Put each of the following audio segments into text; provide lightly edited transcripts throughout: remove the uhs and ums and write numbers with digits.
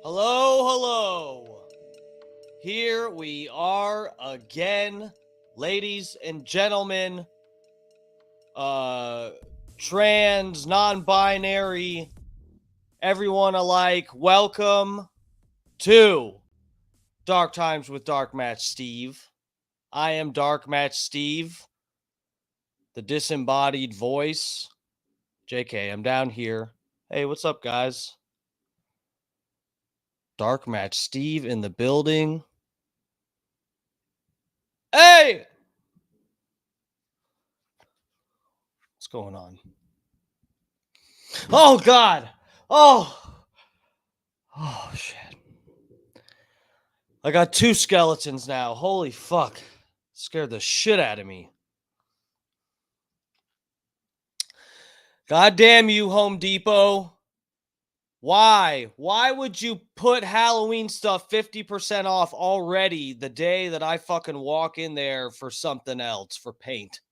Hello, hello. Here we are again, ladies and gentlemen, trans, non-binary, everyone alike. Welcome to Dark Times with Dark Match Steve. I am Dark Match Steve, the disembodied voice. JK, I'm down here. Hey, what's up, guys? Dark Match Steve in the building. Hey! What's going on? Oh, God. Oh, shit. I got two skeletons now. Holy fuck. Scared the shit out of me. God damn you, Home Depot. Why? Why would you put Halloween stuff 50% off already the day that I fucking walk in there for something else, for paint?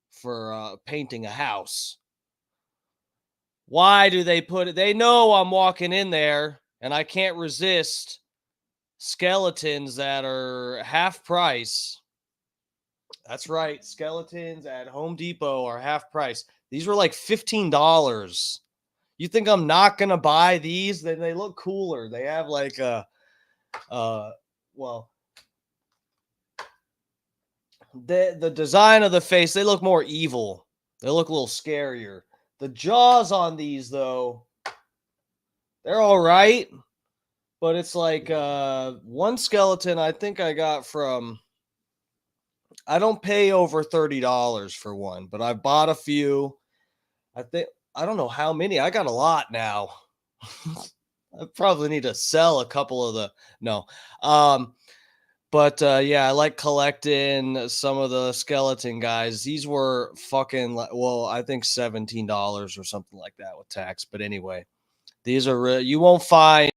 For painting a house. Why do they put it? They know I'm walking in there and I can't resist skeletons that are half price. That's right. Skeletons at Home Depot are half price. These were like $15. You think I'm not going to buy these? Then they look cooler. They have like well, the design of the face, they look more evil. They look a little scarier. The jaws on these, though, they're all right. But it's like one skeleton I think I got from, I don't pay over $30 for one, but I bought a few. I don't know how many. I got a lot now. I probably need to sell a couple of the no. But yeah, I like collecting some of the skeleton guys. These were fucking well, I think $17 or something like that with tax. But anyway, these are you won't find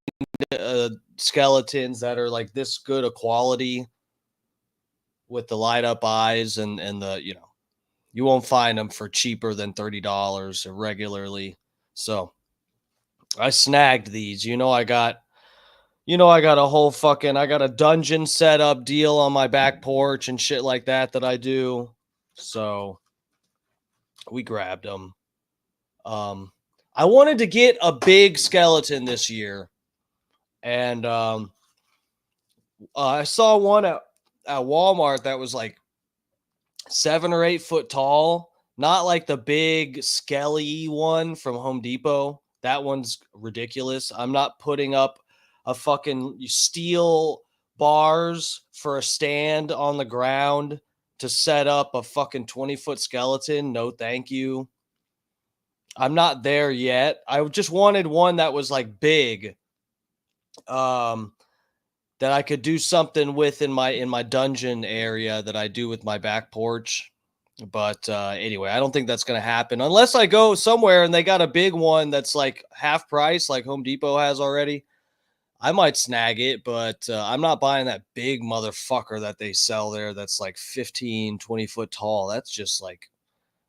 skeletons that are like this good a quality with the light up eyes and the you won't find them for cheaper than $30 regularly. So I snagged these. I got a whole fucking, I got a dungeon setup deal on my back porch and shit like that I do. So we grabbed them. I wanted to get a big skeleton this year. And I saw one at Walmart that was like 7 or 8 foot tall. Not like the big skelly one from Home Depot. That one's ridiculous. I'm not putting up a fucking steel bars for a stand on the ground to set up a fucking 20-foot skeleton. No, thank you. I'm not there yet. I just wanted one that was like big. That I could do something with in my dungeon area that I do with my back porch. But anyway, I don't think that's going to happen unless I go somewhere and they got a big one that's like half price, like Home Depot has already. I might snag it, but I'm not buying that big motherfucker that they sell there that's like 15, 20 foot tall. That's just like,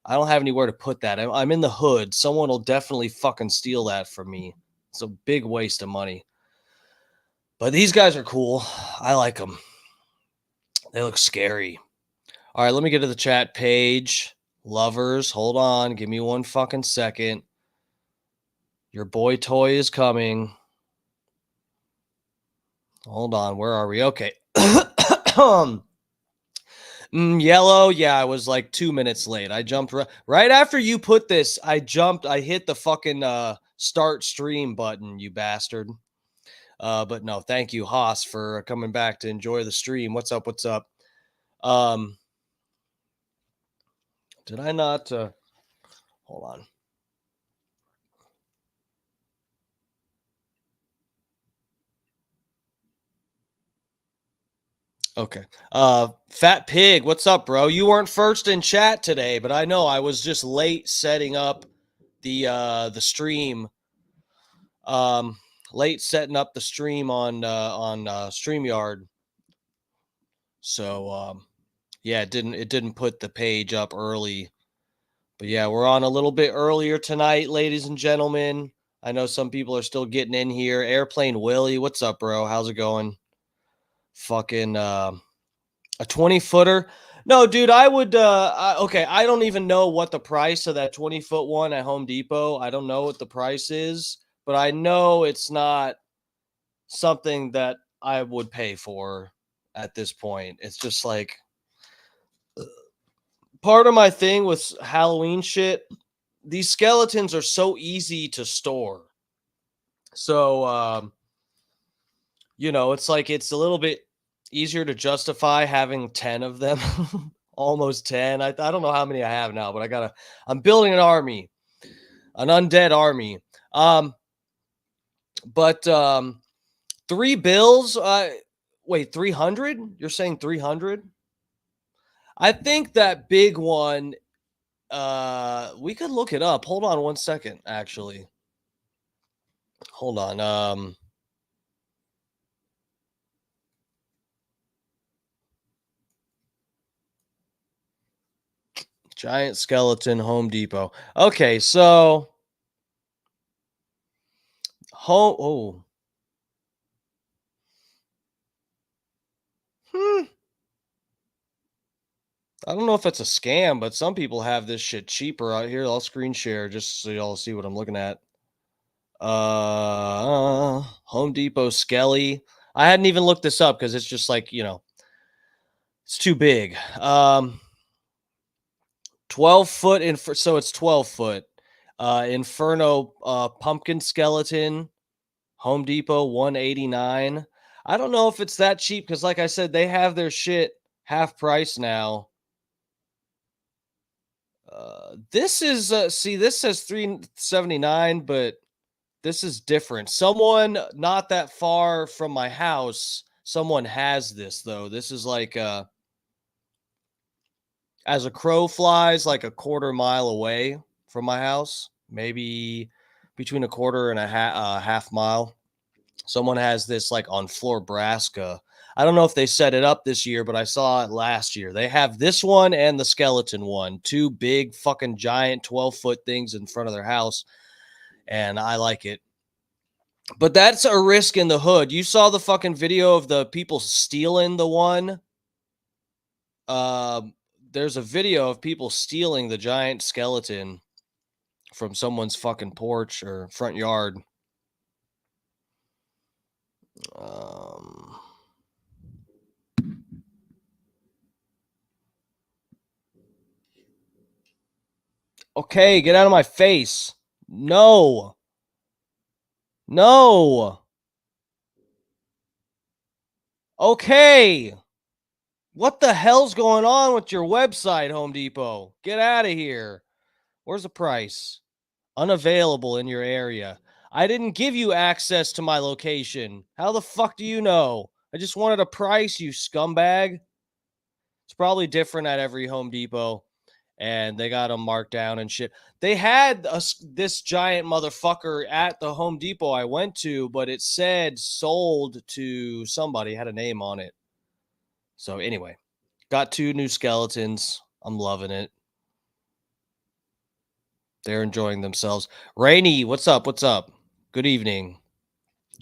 I don't have anywhere to put that. I'm in the hood. Someone will definitely fucking steal that from me. It's a big waste of money. But these guys are cool. I like them. They look scary. All right, let me get to the chat page. Lovers, hold on. Give me one fucking second. Your boy toy is coming. Hold on. Where are we? Okay. Yellow. Yeah, I was like 2 minutes late. I jumped right after you put this. I hit the fucking start stream button, you bastard. But no, thank you, Haas, for coming back to enjoy the stream. What's up? What's up? Did I not? Hold on. Okay. Fat Pig, what's up, bro? You weren't first in chat today, but I know I was just late setting up the stream. Late setting up the stream on StreamYard. So yeah, it didn't put the page up early. But yeah, we're on a little bit earlier tonight, ladies and gentlemen. I know some people are still getting in here. Airplane Willie, what's up, bro? How's it going? Fucking a 20-footer. No, dude, I would okay, I don't even know what the price of that 20-foot one at Home Depot. I don't know what the price is, but I know it's not something that I would pay for at this point. It's just like part of my thing with Halloween shit. These skeletons are so easy to store. So it's like it's a little bit easier to justify having 10 of them. Almost 10. I don't know how many I have now, but I'm building an army, an undead army. But 3 bills, wait, 300? You're saying 300? I think that big one, we could look it up. Hold on one second, actually. Hold on. Giant skeleton Home Depot. Okay, so home. Oh, hmm. I don't know if it's a scam, but some people have this shit cheaper out here. I'll screen share just so y'all see what I'm looking at. Home Depot Skelly. I hadn't even looked this up because it's just like it's too big. 12 foot so it's 12 foot. Inferno pumpkin skeleton. Home Depot 189. I don't know if it's that cheap because, like I said, they have their shit half price now. This is see, this says 379, but this is different. Someone not that far from my house, someone has this though. This is like as a crow flies, like a quarter mile away from my house, maybe between a quarter and a half mile. Someone has this like on Florabraska. I don't know if they set it up this year, but I saw it last year. They have this one and the skeleton one, two big fucking giant 12-foot things in front of their house. And I like it. But that's a risk in the hood. You saw the fucking video of the people stealing the one. There's a video of people stealing the giant skeleton from someone's fucking porch or front yard. Okay, get out of my face. No. No. Okay. What the hell's going on with your website, Home Depot? Get out of here. Where's the price? Unavailable in your area. I didn't give you access to my location. How the fuck do you know? I just wanted a price, you scumbag. It's probably different at every Home Depot, and they got them marked down and shit. They had this giant motherfucker at the Home Depot I went to, but it said sold to somebody, had a name on it. So anyway, got 2 new skeletons. I'm loving it. They're enjoying themselves. Rainy, what's up? What's up? Good evening.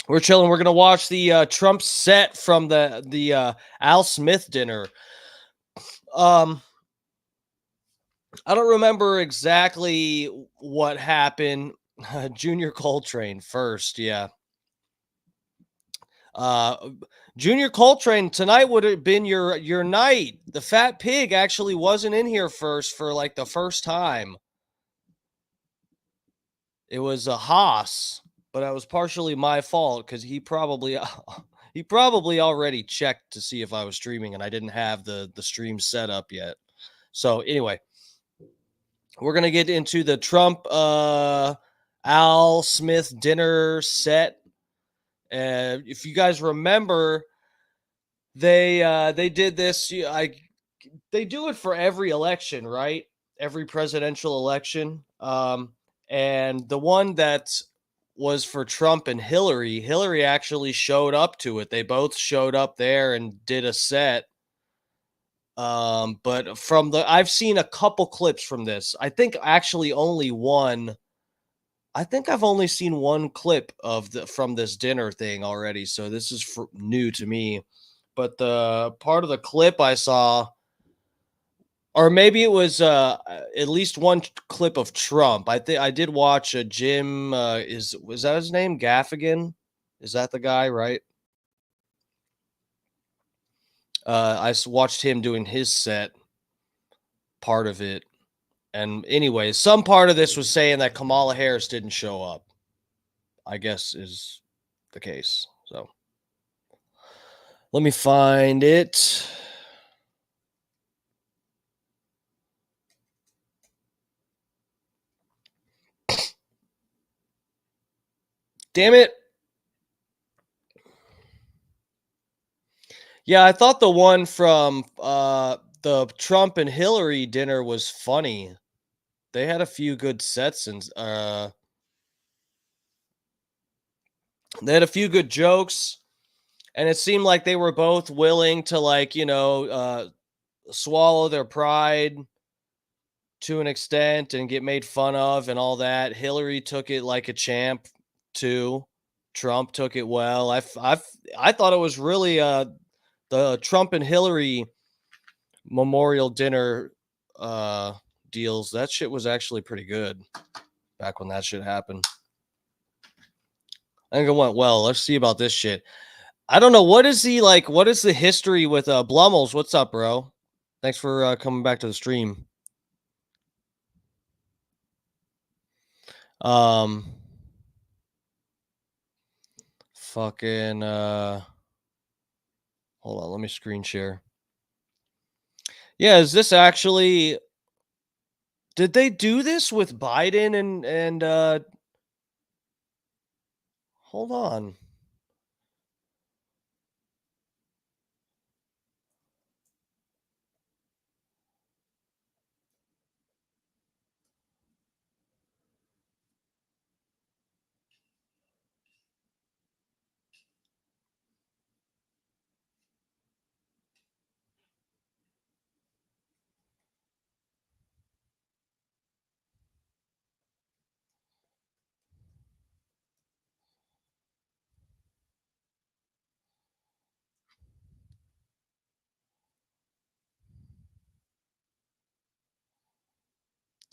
We're chilling. We're gonna watch the Trump set from the Al Smith dinner. I don't remember exactly what happened. Junior Coltrane first, yeah. Junior Coltrane, tonight would have been your night. The fat pig actually wasn't in here first for like the first time. It was a Haas, but that was partially my fault because he probably already checked to see if I was streaming and I didn't have the stream set up yet. So anyway, we're gonna get into the Trump Al Smith dinner set. If you guys remember, they did this. They do it for every election, right? Every presidential election. And the one that was for Trump and Hillary actually showed up to it. They both showed up there and did a set. But I've seen a couple clips from this. I think actually only one I think I've only seen one clip of the from this dinner thing already, so this is new to me. But the part of the clip I saw, or maybe it was at least one clip of Trump. I think I did watch a Jim. Is was that his name? Gaffigan? Is that the guy? Right. Watched him doing his set part of it. And anyway, some part of this was saying that Kamala Harris didn't show up. I guess is the case. So let me find it. Damn it. Yeah, I thought the one from the Trump and Hillary dinner was funny. They had a few good sets and they had a few good jokes, and it seemed like they were both willing to, like, swallow their pride to an extent and get made fun of and all that. Hillary took it like a champ too. Trump took it well. I thought it was really the Trump and Hillary memorial dinner uh deals. That shit was actually pretty good back when that shit happened. I think it went well. Let's see about this shit. I don't know, what is he like, what is the history with Blumels? What's up, bro? Thanks for coming back to the stream. Um fucking hold on, let me screen share. Yeah, is this actually, did they do this with Biden and hold on.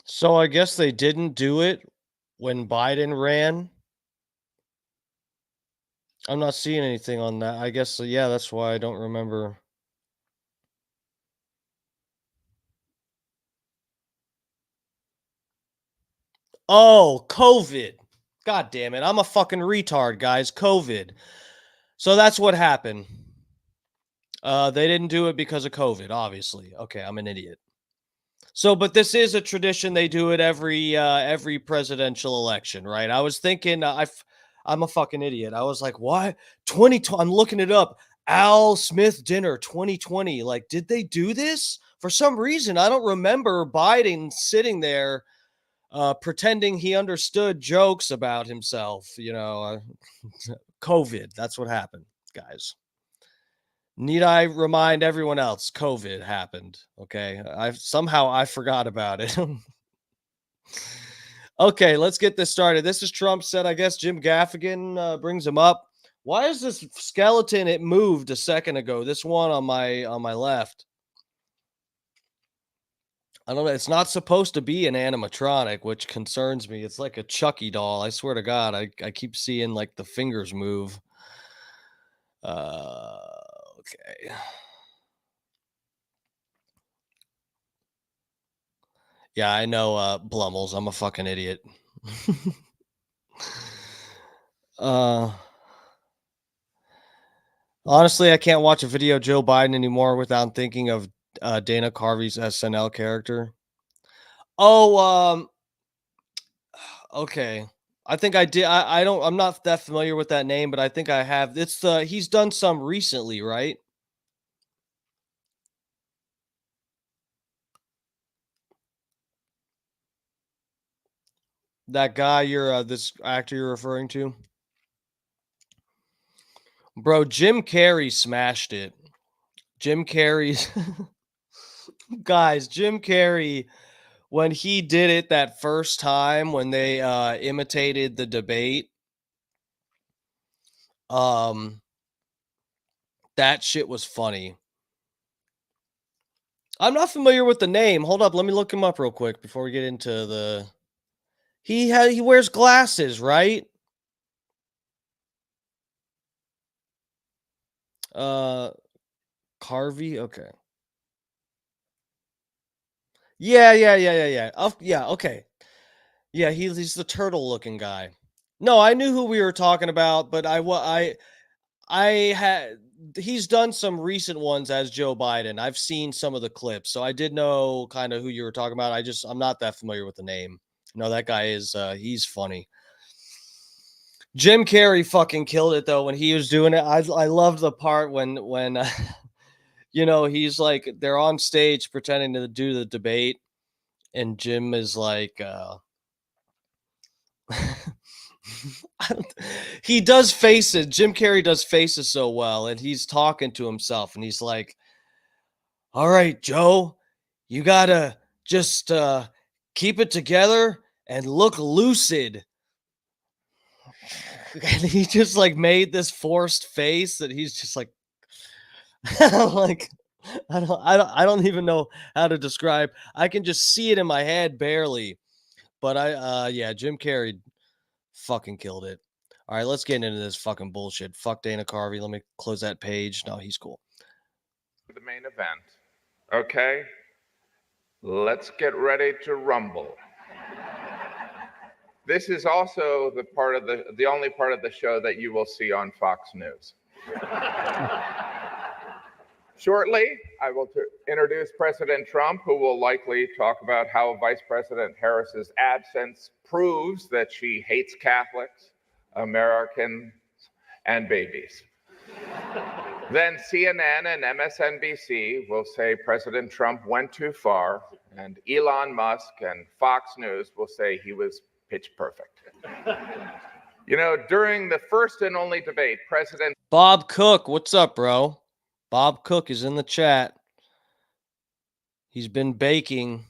So I guess they didn't do it when Biden ran. I'm not seeing anything on that. I guess yeah, that's why I don't remember. Oh, COVID. God damn it. I'm a fucking retard, guys. COVID. So that's what happened. They didn't do it because of COVID, obviously. Okay, I'm an idiot. So, but this is a tradition. They do it every presidential election, right? I was thinking, I'm a fucking idiot. I was like, why 2020? I'm looking it up. Al Smith dinner 2020. Like, did they do this? For some reason, I don't remember Biden sitting there pretending he understood jokes about himself. COVID. That's what happened, guys. Need I remind everyone else? COVID happened. Okay, I forgot about it. Okay, let's get this started. This is Trump said. I guess Jim Gaffigan brings him up. Why is this skeleton? It moved a second ago. This one on my left. I don't know. It's not supposed to be an animatronic, which concerns me. It's like a Chucky doll. I swear to God, I keep seeing like the fingers move. Okay. Yeah, I know Blumels. I'm a fucking idiot. uh Honestly, I can't watch a video of Joe Biden anymore without thinking of Dana Carvey's SNL character. Oh, okay. I think I did. I don't. I'm not that familiar with that name, but I think I have. It's the he's done some recently, right? That guy you're this actor you're referring to, bro. Jim Carrey smashed it. Jim Carrey's guys. Jim Carrey when he did it that first time when they imitated the debate, um, that shit was funny. I'm not familiar with the name. Hold up, let me look him up real quick before we get into the. He wears glasses, right? Carvey. Okay. Yeah. Okay. Yeah, he's the turtle looking guy. No, I knew who we were talking about, but I had he's done some recent ones as Joe Biden. I've seen some of the clips, so I did know kind of who you were talking about. I'm not that familiar with the name. No, that guy is he's funny. Jim Carrey fucking killed it though when he was doing it. I loved the part when he's like they're on stage pretending to do the debate and Jim is like he does faces. Jim Carrey does faces so well, and he's talking to himself, and he's like, "All right, Joe, you gotta just keep it together and look lucid." And he just like made this forced face that he's just like, like I don't even know how to describe. I can just see it in my head barely, but yeah, Jim Carrey fucking killed it. All right, let's get into this fucking bullshit. Fuck Dana Carvey. Let me close that page. No, he's cool. The main event. Okay? Let's get ready to rumble. This is also the only part of the show that you will see on Fox News. Shortly, I will introduce President Trump, who will likely talk about how Vice President Harris's absence proves that she hates Catholics, Americans, and babies. Then CNN and MSNBC will say President Trump went too far, and Elon Musk and Fox News will say he was pitch perfect. During the first and only debate, President Bob Cook, what's up, bro? Bob Cook is in the chat. He's been baking.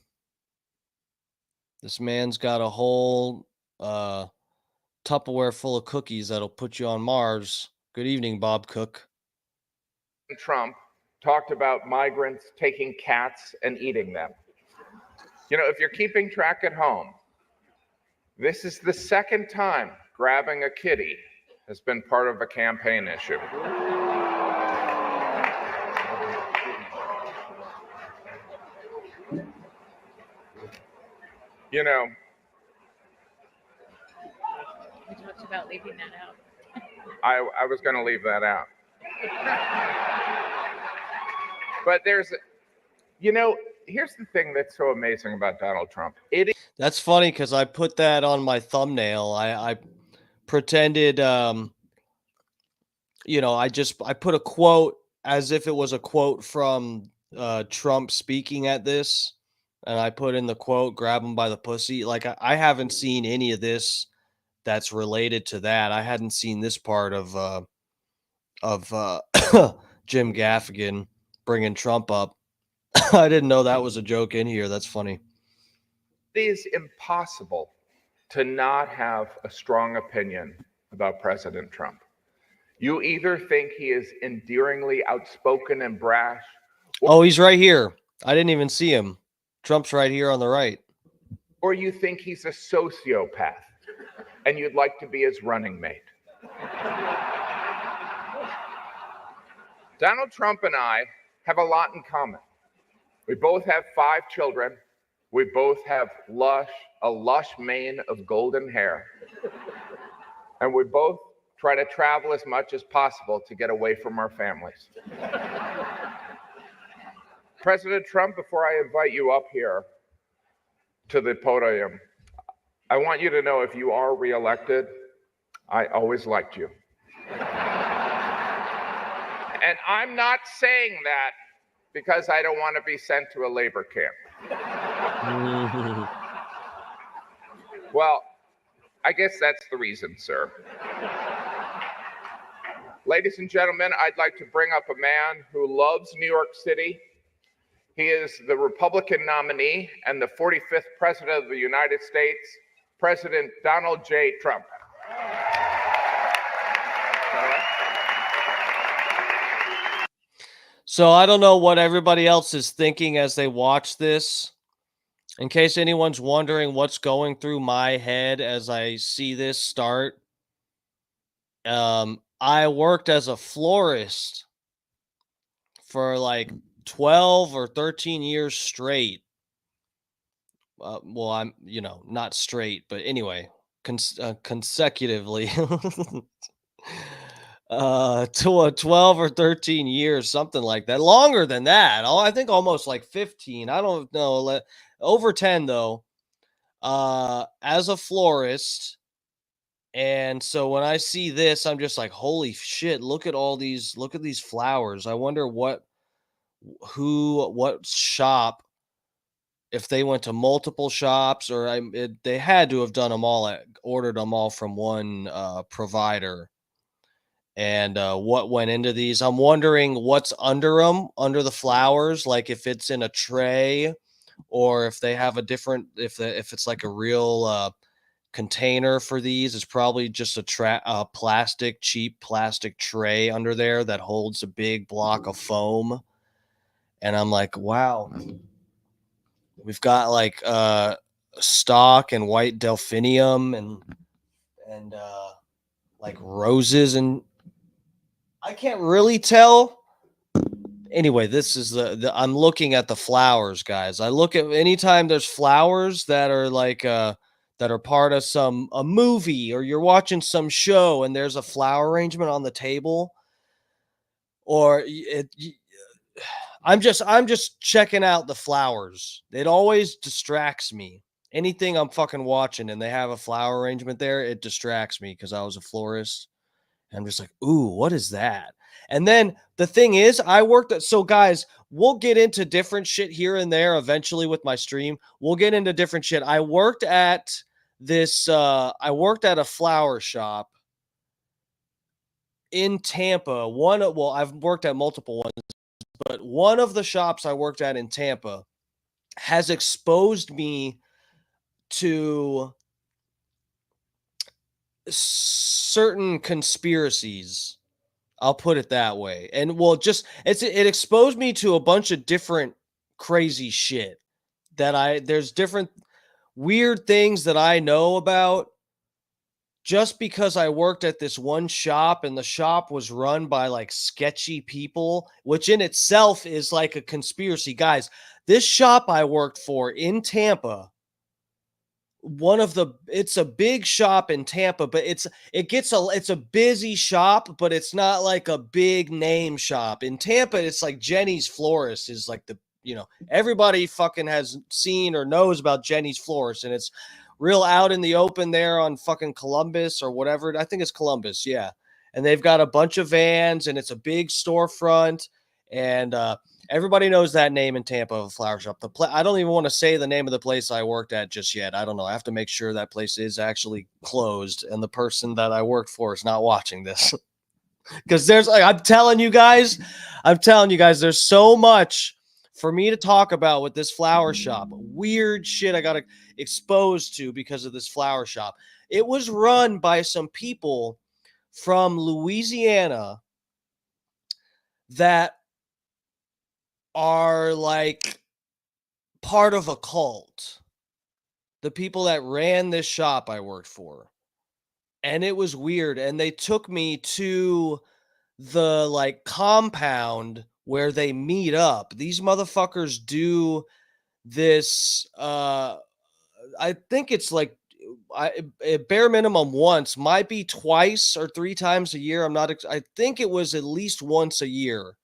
This man's got a whole Tupperware full of cookies that'll put you on Mars. Good evening, Bob Cook. Trump talked about migrants taking cats and eating them. If you're keeping track at home, this is the second time grabbing a kitty has been part of a campaign issue. We talked about leaving that out. I was going to leave that out. But here's the thing that's so amazing about Donald Trump. That's funny because I put that on my thumbnail. I pretended, I put a quote as if it was a quote from Trump speaking at this. And I put in the quote, grab him by the pussy. Like, I haven't seen any of this that's related to that. I hadn't seen this part of Jim Gaffigan bringing Trump up. I didn't know that was a joke in here. That's funny. It is impossible to not have a strong opinion about President Trump. You either think he is endearingly outspoken and brash. Oh, he's right here. I didn't even see him. Trump's right here on the right. Or you think he's a sociopath and you'd like to be his running mate. Donald Trump and I have a lot in common. We both have 5 children. We both have a lush mane of golden hair. And we both try to travel as much as possible to get away from our families. President Trump, before I invite you up here to the podium, I want you to know if you are reelected, I always liked you. And I'm not saying that because I don't want to be sent to a labor camp. Well, I guess that's the reason, sir. Ladies and gentlemen, I'd like to bring up a man who loves New York City. He is the Republican nominee and the 45th President of the United States, President Donald J. Trump. So I don't know what everybody else is thinking as they watch this. In case anyone's wondering what's going through my head as I see this start, I worked as a florist for like 12 or 13 years straight. Well, I'm, not straight, but anyway, consecutively. To a 12 or 13 years, something like that. Longer than that. I think almost like 15. I don't know. Over 10 though. As a florist. And so when I see this, I'm just like, holy shit, look at these flowers. I wonder what shop, if they went to multiple shops, or they had to have done them all, ordered them all from one provider. And what went into these. I'm wondering what's under them, under the flowers, like if it's in a tray, or if they have a different, if it's like a real container for these. It's probably just a cheap plastic tray under there that holds a big block of foam. And I'm like, wow, we've got like stock and white delphinium and like roses, and I can't really tell. Anyway, this is I'm looking at the flowers, guys. I look at anytime there's flowers that are like that are part of a movie, or you're watching some show and there's a flower arrangement on the table, or I'm just checking out the flowers. It always distracts me. Anything I'm fucking watching and they have a flower arrangement there, it distracts me because I was a florist. And I'm just like, ooh, what is that? And then the thing is, so guys, we'll get into different shit here and there eventually with my stream. We'll get into different shit. I worked at a flower shop in Tampa. I've worked at multiple ones, but one of the shops I worked at in Tampa has exposed me to certain conspiracies. I'll put it that way. And it exposed me to a bunch of different crazy shit there's different weird things that I know about just because I worked at this one shop, and the shop was run by like sketchy people, which in itself is like a conspiracy. Guys, this shop I worked for in Tampa, it's a big shop in Tampa, but it's a busy shop, but it's not like a big name shop. In Tampa, it's like Jenny's Florist is like everybody fucking has seen or knows about Jenny's Florist, and it's real out in the open there on fucking Columbus or whatever. I think it's Columbus, yeah. And they've got a bunch of vans, and it's a big storefront, and everybody knows that name in Tampa of a flower shop. I don't even want to say the name of the place I worked at just yet. I don't know. I have to make sure that place is actually closed and the person that I worked for is not watching this. Because I'm telling you guys, there's so much for me to talk about with this flower shop. Weird shit I got exposed to because of this flower shop. It was run by some people from Louisiana that are like part of a cult. The people that ran this shop I worked for. And it was weird. And they took me to the like compound where they meet up. These motherfuckers do this. I think it's like bare minimum once, might be twice or 3 times a year. I think it was at least once a year.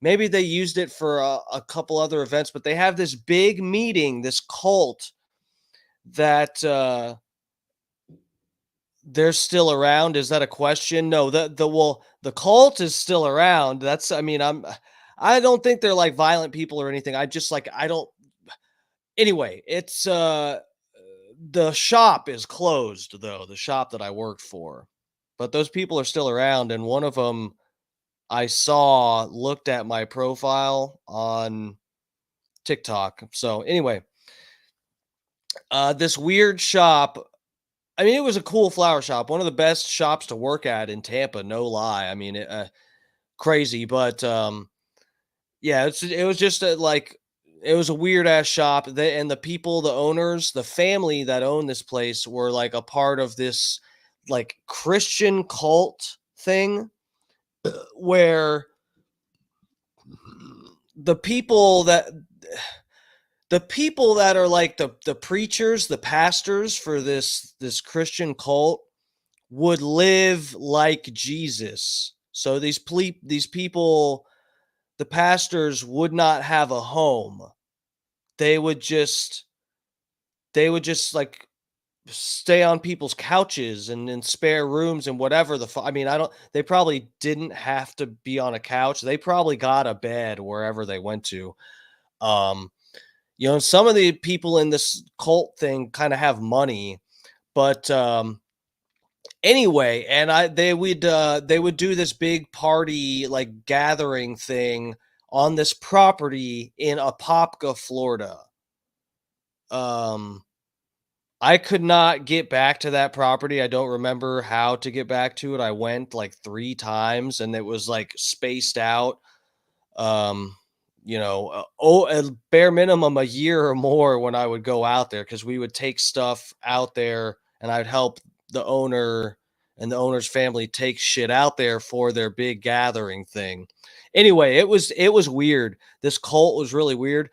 Maybe they used it for a couple other events, but they have this big meeting, this cult that they're still around. Is that a question? No, the cult is still around. I don't think they're like violent people or anything. Anyway, it's the shop is closed though, the shop that I worked for. But those people are still around, and one of them I saw looked at my profile on TikTok. So anyway, this weird shop. I mean, it was a cool flower shop, one of the best shops to work at in Tampa. No lie. I mean, crazy, but yeah, it was just like it was a weird ass shop. And the people, the owners, the family that owned this place were like a part of this like Christian cult thing where the people that are like the preachers, the pastors for this Christian cult would live like Jesus. So these people, the pastors would not have a home. They would just like stay on people's couches and in spare rooms and whatever I mean, they probably didn't have to be on a couch. They probably got a bed wherever they went to. Some of the people in this cult thing kind of have money, but anyway, and they would do this big party like gathering thing on this property in Apopka, Florida. I could not get back to that property. I don't remember how to get back to it. I went like 3 times and it was like spaced out. A bare minimum a year or more when I would go out there because we would take stuff out there and I'd help the owner and the owner's family take shit out there for their big gathering thing. Anyway, it was weird. This cult was really weird.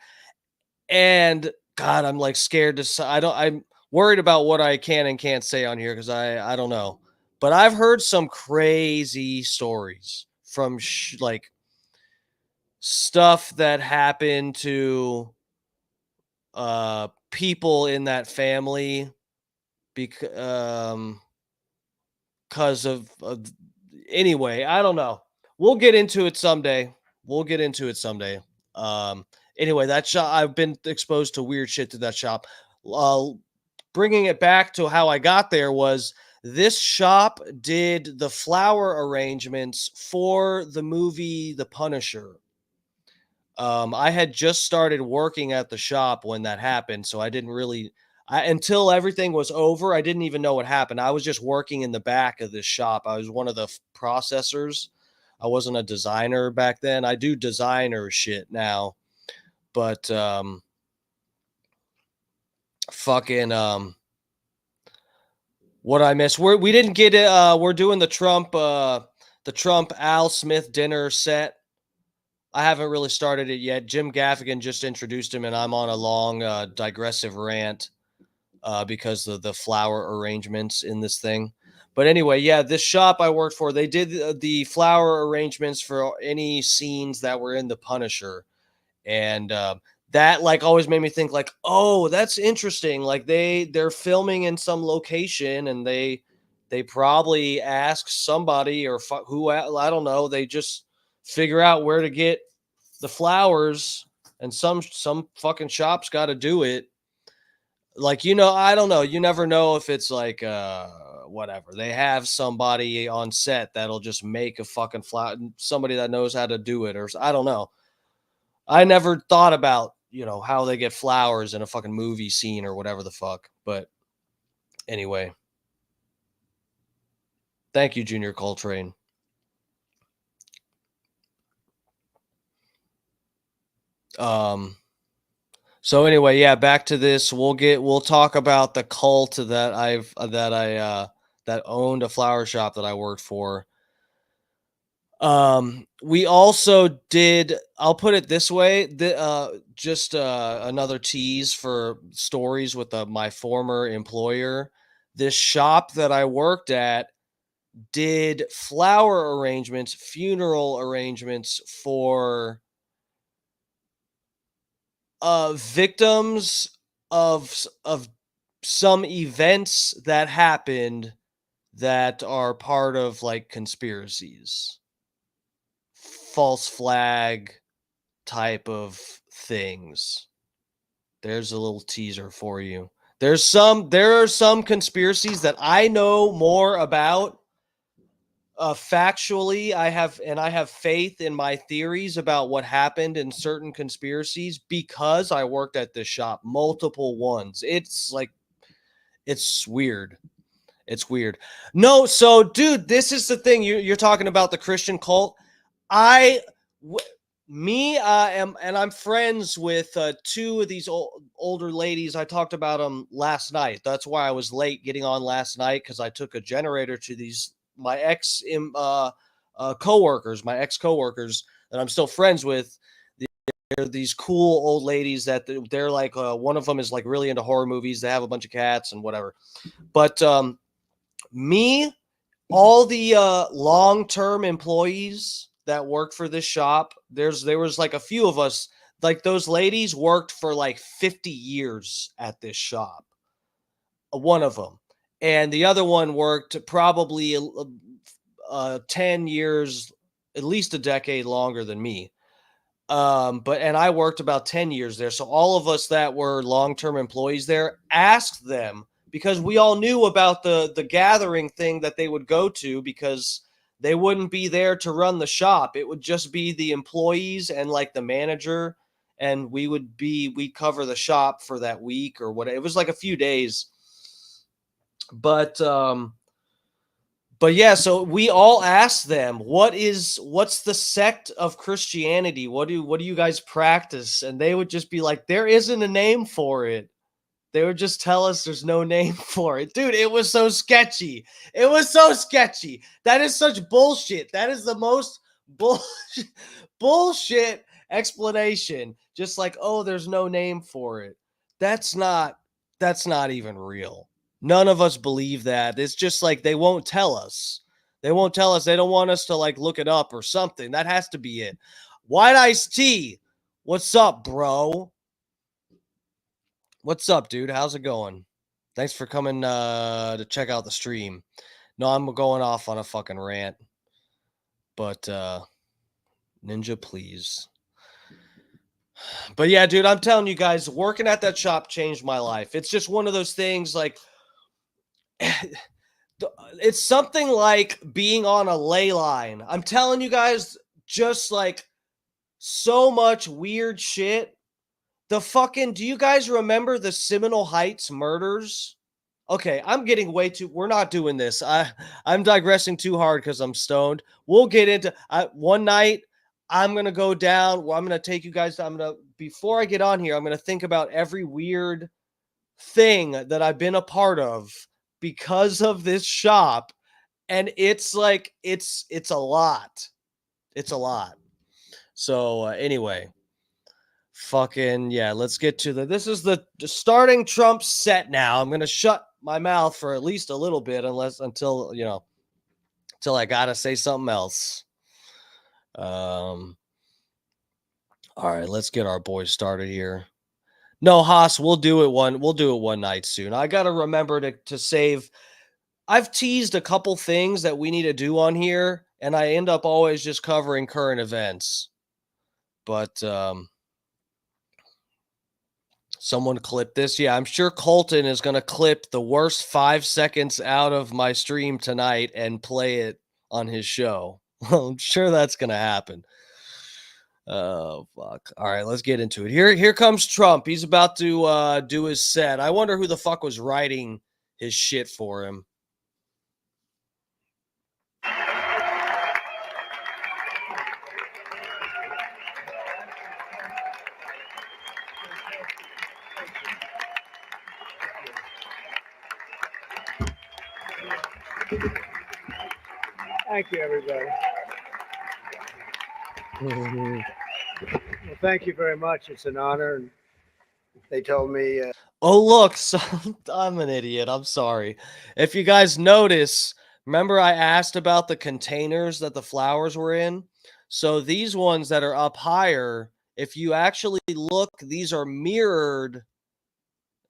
And God, I'm like scared I'm worried about what I can and can't say on here because I don't know. But I've heard some crazy stories from like stuff that happened to people in that family because of anyway, I don't know. We'll get into it someday. Anyway, that shop, I've been exposed to weird shit to that shop. Bringing it back to how I got there was this shop did the flower arrangements for the movie The Punisher. I had just started working at the shop when that happened, so I didn't really until everything was over, I didn't even know what happened. I was just working in the back of this shop. I was one of the processors. I wasn't a designer back then. I do designer shit now. But fucking what I missed. We didn't get it. We're doing the Trump Al Smith dinner set. I haven't really started it yet. Jim Gaffigan just introduced him, and I'm on a long digressive rant because of the flower arrangements in this thing. But anyway, yeah, this shop I worked for, they did the flower arrangements for any scenes that were in The Punisher. And that like always made me think like, oh, that's interesting. Like they're filming in some location and they probably ask somebody or who, I don't know. They just figure out where to get the flowers, and some fucking shop's got to do it. Like, I don't know. You never know if it's like whatever. They have somebody on set that'll just make a fucking flower, somebody that knows how to do it, or I don't know. I never thought about, how they get flowers in a fucking movie scene or whatever the fuck. But anyway, thank you, Junior Coltrane. So anyway, yeah, back to this. We'll talk about the cult that that owned a flower shop that I worked for. We also did, I'll put it this way, just another tease for stories with my former employer. This shop that I worked at did flower arrangements, funeral arrangements for victims of some events that happened that are part of like conspiracies, false flag type of things. There's a little teaser for you. There are some conspiracies that I know more about Factually, I have faith in my theories about what happened in certain conspiracies because I worked at this shop, multiple ones. It's like it's weird. It's weird. No, so dude, this is the thing. You're talking about the Christian cult. I, w- me, am, and I'm friends with two of these older ladies. I talked about them last night. That's why I was late getting on last night because I took a generator to these my coworkers, my ex coworkers that I'm still friends with. They're these cool old ladies that they're like one of them is like really into horror movies. They have a bunch of cats and whatever. But me, all the long-term employees that work for this shop, there was like a few of us, like those ladies worked for like 50 years at this shop, one of them, and the other one worked probably 10 years, at least a decade longer than me. But and I worked about 10 years there. So all of us that were long-term employees there asked them because we all knew about the gathering thing that they would go to because they wouldn't be there to run the shop. It would just be the employees and like the manager, and we'd cover the shop for that week or what. It was like a few days. But but yeah, so we all asked them, what's the sect of Christianity? What do you guys practice? And they would just be like, there isn't a name for it. They would just tell us there's no name for it. Dude, it was so sketchy. It was so sketchy. That is such bullshit. That is the most bullshit bullshit explanation. Just like, oh, there's no name for it. That's not that's not even real. None of us believe that. It's just like they won't tell us. They won't tell us. They don't want us to like look it up or something. That has to be it. White iced tea. What's up, bro? What's up, dude? How's it going? Thanks for coming to check out the stream. No, I'm going off on a fucking rant. But Ninja, please. But yeah, dude, I'm telling you guys, working at that shop changed my life. It's just one of those things like it's something like being on a ley line. I'm telling you guys, just like so much weird shit. The fucking, do you guys remember the Seminole Heights murders? Okay, I'm getting way too, we're not doing this. I'm digressing too hard because I'm stoned. We'll get into, one night, I'm going to go down, well, I'm going to take you guys, before I get on here, I'm going to think about every weird thing that I've been a part of because of this shop. And it's like, it's a lot. It's a lot. So anyway, fucking yeah, let's get to this is the starting Trump set now. I'm gonna shut my mouth for at least a little bit until until I gotta say something else. All right, let's get our boys started here. No, Haas, we'll do it one night soon. I gotta remember to save. I've teased a couple things that we need to do on here, and I end up always just covering current events. But someone clip this. Yeah, I'm sure Colton is going to clip the worst 5 seconds out of my stream tonight and play it on his show. I'm sure that's going to happen. Oh, fuck. All right, let's get into it. Here comes Trump. He's about to do his set. I wonder who the fuck was writing his shit for him. Thank you, everybody. Well, thank you very much. It's an honor. And they told me. Oh, look, so I'm an idiot. I'm sorry. If you guys notice, remember I asked about the containers that the flowers were in? So these ones that are up higher, if you actually look, these are mirrored.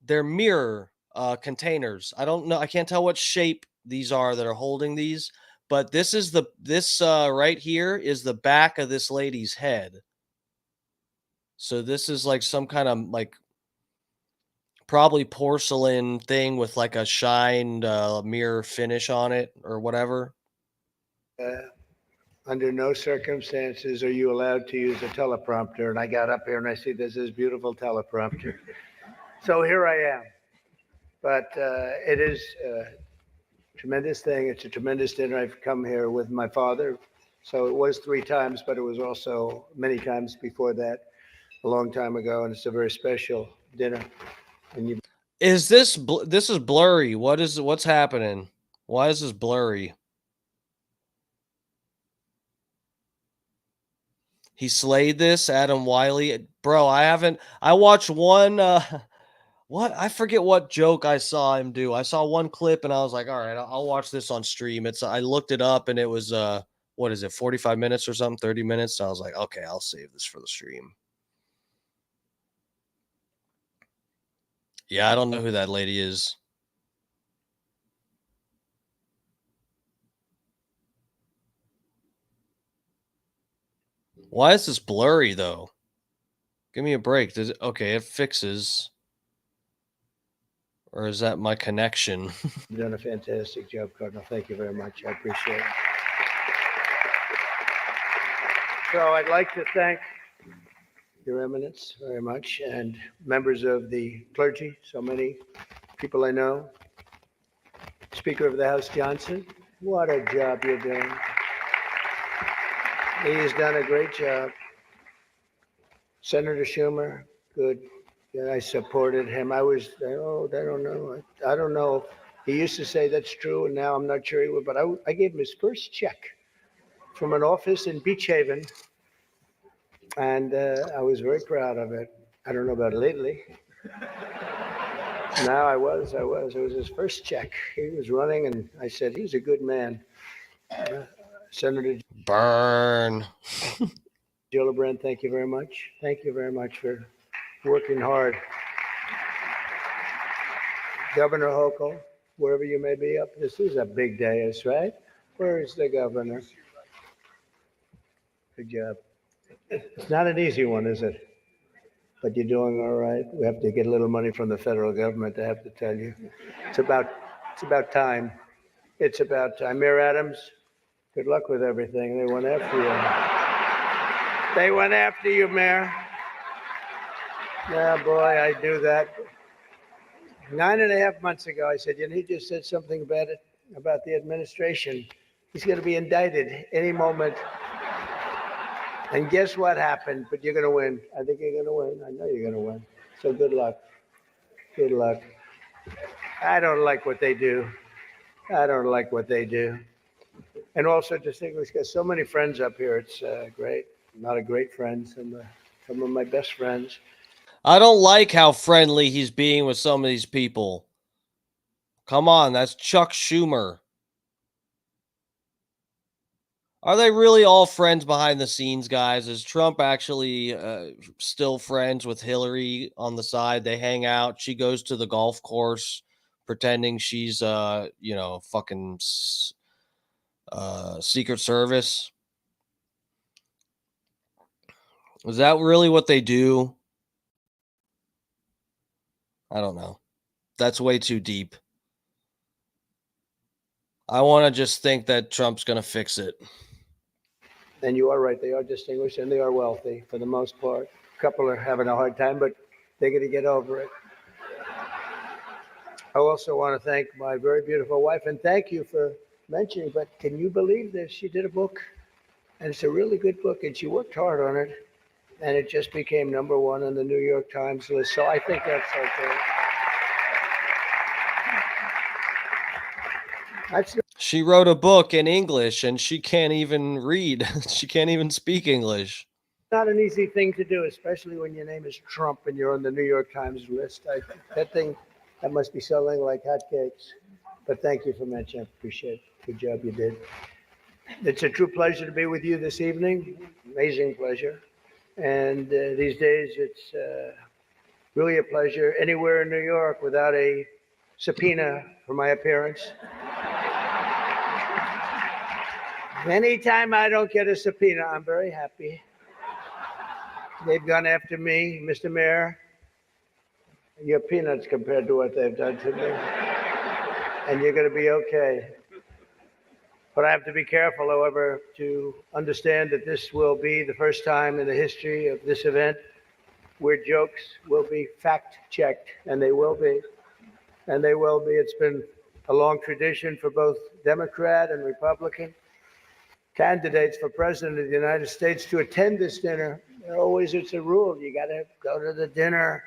They're mirror containers. I don't know. I can't tell what shape these are that are holding these, but this right here is the back of this lady's head. So this is like some kind of like probably porcelain thing with like a shined mirror finish on it or whatever. Under no circumstances are you allowed to use a teleprompter. And I got up here and I see there's this beautiful teleprompter. So here I am. But it is a tremendous thing. It's a tremendous dinner. I've come here with my father. So it was 3 times, but it was also many times before that, a long time ago. And it's a very special dinner. And you Is this is blurry? What's happening? Why is this blurry? He slayed this, Adam Wiley. Bro, I watched one what I forget what joke I saw him do. I saw one clip and I was like, all right, I'll watch this on stream. I looked it up and it was what is it, 45 minutes or something, 30 minutes. So I was like, okay, I'll save this for the stream. Yeah, I don't know who that lady is. Why is this blurry though? Give me a break. Okay, it fixes. Or is that my connection? You've done a fantastic job, Cardinal. Thank you very much. I appreciate it. So I'd like to thank Your Eminence very much and members of the clergy, so many people I know. Speaker of the House Johnson, what a job you're doing. He's done a great job. Senator Schumer, good. Yeah, I supported him. I don't know. I don't know. He used to say that's true, and now I'm not sure he would, but I gave him his first check from an office in Beach Haven, and I was very proud of it. I don't know about lately. Now I was. It was his first check. He was running, and I said, he's a good man. Senator Burn. Gillibrand, thank you very much. Thank you very much for working hard. Governor Hochul, wherever you may be up, this is a big day, right? Where is the governor? Good job. It's not an easy one, is it? But you're doing all right. We have to get a little money from the federal government, I have to tell you. It's about time. It's about time. Mayor Adams, good luck with everything. They went after you. They went after you, Mayor. Yeah, boy, I do that. 9.5 months ago, I said, he just said something about the administration. He's going to be indicted any moment. And guess what happened? But you're going to win. I think you're going to win. I know you're going to win. So good luck. Good luck. I don't like what they do. And also distinguished, got so many friends up here. It's great. A lot of great friends, and some of my best friends. I don't like how friendly he's being with some of these people. Come on, that's Chuck Schumer. Are they really all friends behind the scenes, guys? Is Trump actually still friends with Hillary on the side? They hang out. She goes to the golf course pretending she's, fucking Secret Service. Is that really what they do? I don't know. That's way too deep. I want to just think that Trump's going to fix it. And you are right. They are distinguished and they are wealthy for the most part. A couple are having a hard time, but they're going to get over it. I also want to thank my very beautiful wife, and thank you for mentioning, but can you believe this? She did a book, and it's a really good book, and she worked hard on it, and it just became #1 on the New York Times list. So I think that's okay. She wrote a book in English and she can't even read. She can't even speak English. Not an easy thing to do, especially when your name is Trump and you're on the New York Times list. That must be selling like hotcakes. But thank you for mentioning. I appreciate it. Good job you did. It's a true pleasure to be with you this evening. Amazing pleasure. And these days, it's really a pleasure anywhere in New York without a subpoena for my appearance. Anytime I don't get a subpoena, I'm very happy. They've gone after me, Mr. Mayor. You're peanuts compared to what they've done to me. And you're going to be okay. But I have to be careful, however, to understand that this will be the first time in the history of this event where jokes will be fact-checked, and they will be. And they will be. It's been a long tradition for both Democrat and Republican candidates for president of the United States to attend this dinner. Always, it's a rule. You got to go to the dinner.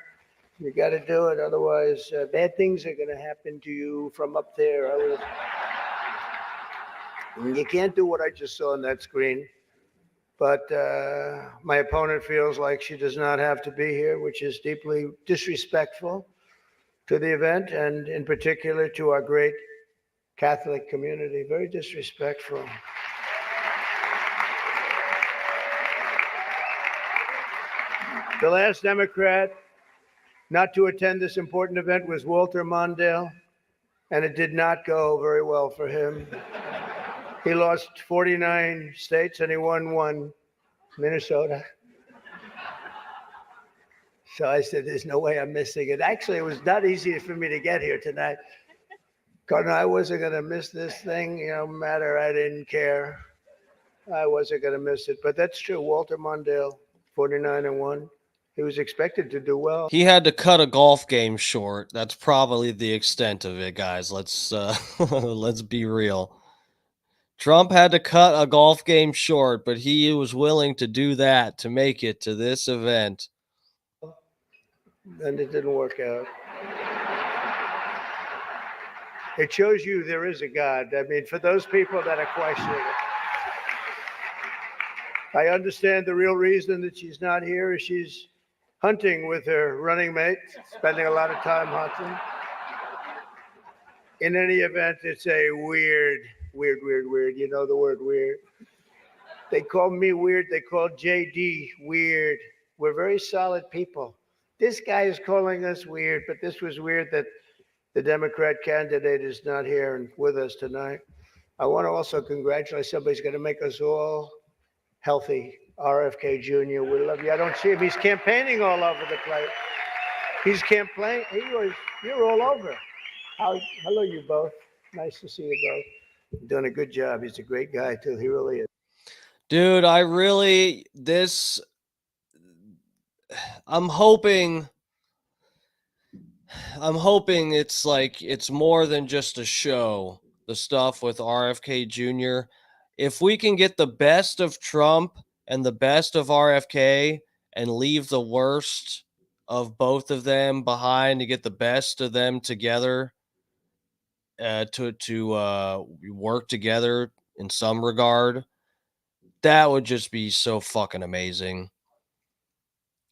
You got to do it. Otherwise, bad things are going to happen to you from up there. You can't do what I just saw on that screen. But my opponent feels like she does not have to be here, which is deeply disrespectful to the event, and in particular to our great Catholic community. Very disrespectful. The last Democrat not to attend this important event was Walter Mondale, and it did not go very well for him. He lost 49 states and he won one, Minnesota. So I said, there's no way I'm missing it. Actually, it was not easy for me to get here tonight. Because I wasn't going to miss this thing, no matter, I didn't care. I wasn't going to miss it. But that's true. Walter Mondale, 49-1. He was expected to do well. He had to cut a golf game short. That's probably the extent of it, guys. Let's let's be real. Trump had to cut a golf game short, but he was willing to do that to make it to this event. And it didn't work out. It shows you there is a God. I mean, for those people that are questioning it, I understand the real reason that she's not here is she's hunting with her running mate, spending a lot of time hunting. In any event, it's a weird. You know the word weird. They call me weird. They call JD weird. We're very solid people. This guy is calling us weird, but this was weird that the Democrat candidate is not here and with us tonight. I want to also congratulate somebody's going to make us all healthy. RFK Jr., we love you. I don't see him. He's campaigning all over the place. He's campaigning. You're all over. Hello, you both. Nice to see you both. You're doing a good job. He's a great guy, too. He really is. Dude, I'm hoping it's more than just a show, the stuff with RFK Jr. If we can get the best of Trump and the best of RFK and leave the worst of both of them behind to get the best of them together, to work together in some regard, that would just be so fucking amazing.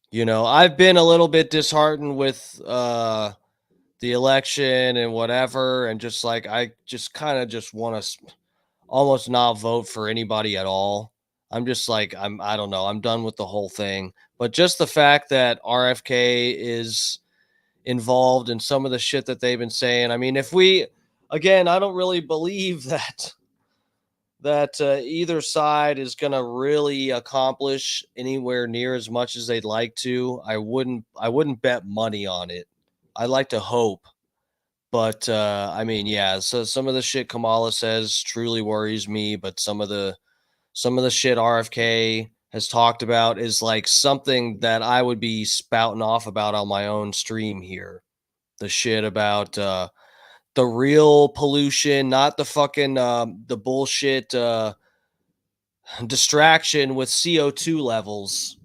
You know, I've been a little bit disheartened with the election and whatever, and just like I just kind of just want to almost not vote for anybody at all. I'm just like I don't know. I'm done with the whole thing. But just the fact that RFK is involved in some of the shit that they've been saying. I mean, I don't really believe that either side is going to really accomplish anywhere near as much as they'd like to. I wouldn't bet money on it. I'd like to hope. But I mean, yeah, so some of the shit Kamala says truly worries me, but some of the shit RFK has talked about is like something that I would be spouting off about on my own stream here. The shit about the real pollution, not the fucking the bullshit distraction with CO2 levels,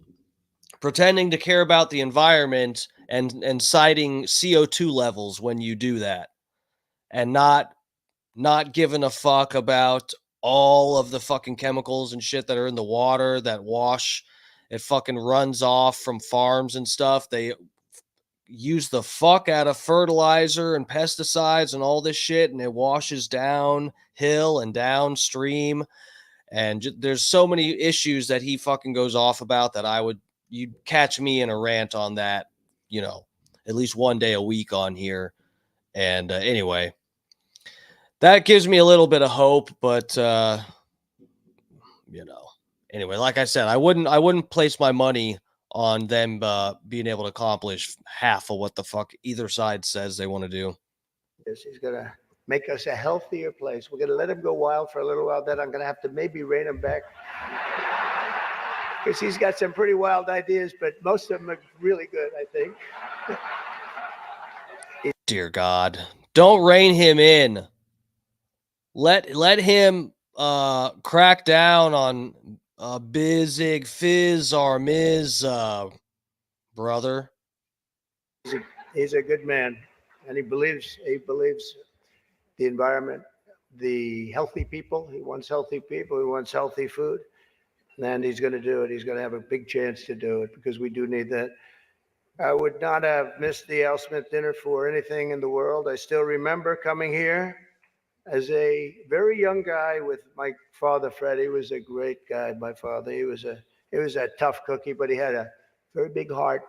pretending to care about the environment and citing CO2 levels when you do that, and not giving a fuck about all of the fucking chemicals and shit that are in the water that wash. It fucking runs off from farms and stuff. They use the fuck out of fertilizer and pesticides and all this shit, and it washes downhill and downstream. And there's so many issues that he fucking goes off about that you'd catch me in a rant on that, you know, at least one day a week on here. And anyway, that gives me a little bit of hope, but you know, anyway, like I said, I wouldn't place my money on them being able to accomplish half of what the fuck either side says they want to do. Yes, he's gonna make us a healthier place. We're going to let him go wild for a little while. Then I'm going to have to maybe rein him back because he's got some pretty wild ideas, but most of them are really good, I think. Dear God, don't rein him in. Let him crack down on Bizig Fizz or Miz brother. He's a good man, and he believes the environment, the healthy people. He wants healthy people. He wants healthy food, and he's going to do it. He's going to have a big chance to do it because we do need that. I would not have missed the Al Smith dinner for anything in the world. I still remember coming here as a very young guy with my father, Fred. He was a great guy, my father. He was a tough cookie, but he had a very big heart.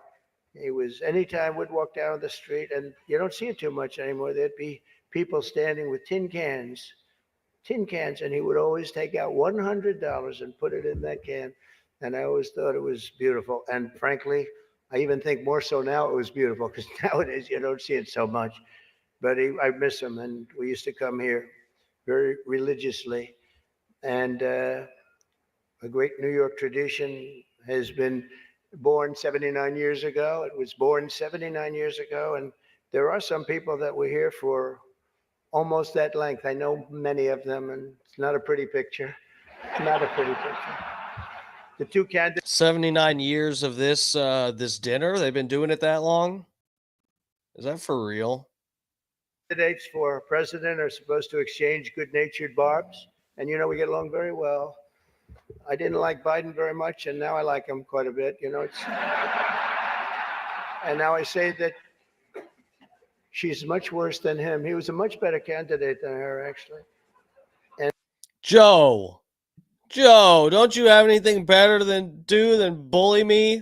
He was, anytime we'd walk down the street, and you don't see it too much anymore, there'd be people standing with tin cans, and he would always take out $100 and put it in that can. And I always thought it was beautiful. And frankly, I even think more so now it was beautiful because nowadays you don't see it so much. But I miss him, and we used to come here very religiously. And a great New York tradition has been born 79 years ago. It was born 79 years ago, and there are some people that were here for almost that length. I know many of them, and it's not a pretty picture. Not a pretty picture. The two candidates. 79 years of this this dinner. They've been doing it that long. Is that for real? Candidates for president are supposed to exchange good-natured barbs, and you know we get along very well. I didn't like Biden very much, and now I like him quite a bit. You know, and now I say that she's much worse than him. He was a much better candidate than her, actually. And Joe, don't you have anything better than bully me?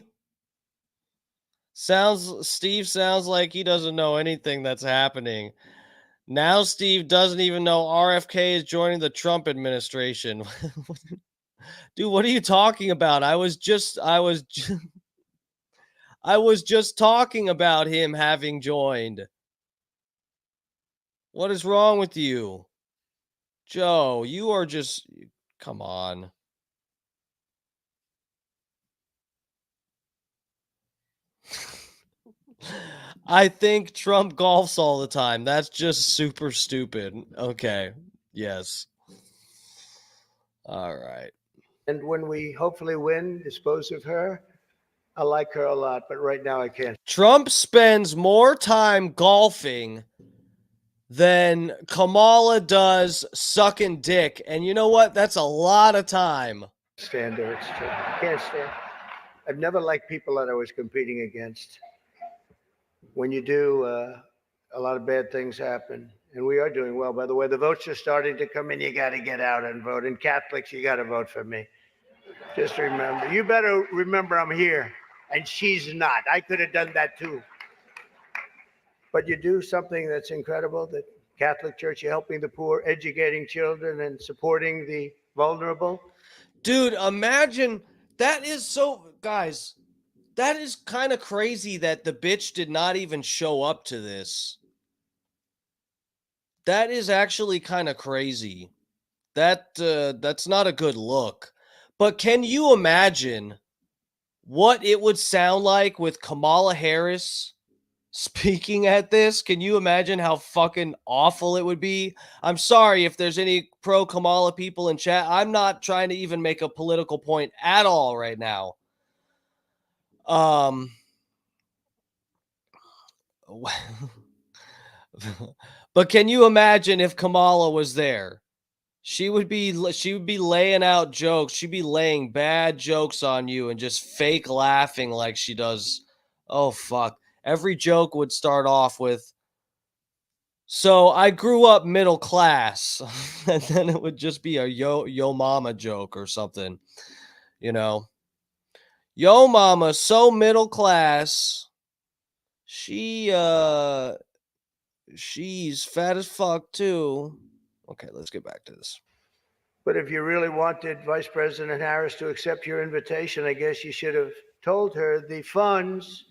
Steve sounds like he doesn't know anything that's happening. Now Steve doesn't even know RFK is joining the Trump administration. Dude, what are you talking about? I was just talking about him having joined. What is wrong with you? Joe, you are just, come on. I think Trump golfs all the time. That's just super stupid. Okay. Yes. All right. And when we hopefully win, dispose of her, I like her a lot, but right now I can't. Trump spends more time golfing than Kamala does sucking dick. And you know what? That's a lot of time. Stand her. It's true. I can't stand. I've never liked people that I was competing against. When you do, a lot of bad things happen. And we are doing well. By the way, the votes are starting to come in. You got to get out and vote. And Catholics, you got to vote for me. Just remember. You better remember I'm here. And she's not. I could have done that too. But you do something that's incredible, that Catholic Church, you're helping the poor, educating children, and supporting the vulnerable. Dude, imagine that is so, guys, that is kind of crazy that the bitch did not even show up to this. That is actually kind of crazy. That's not a good look. But can you imagine what it would sound like with Kamala Harris speaking at this? Can you imagine how fucking awful it would be? I'm sorry if there's any pro Kamala people in chat. I'm not trying to even make a political point at all right now. But can you imagine if Kamala was there? She would be laying out jokes. She'd be laying bad jokes on you and just fake laughing like she does. Oh fuck. Every joke would start off with, so I grew up middle class. And then it would just be a yo mama joke or something. You know. Yo mama so middle class. She's fat as fuck too. Okay, let's get back to this. But if you really wanted Vice President Harris to accept your invitation, I guess you should have told her the funds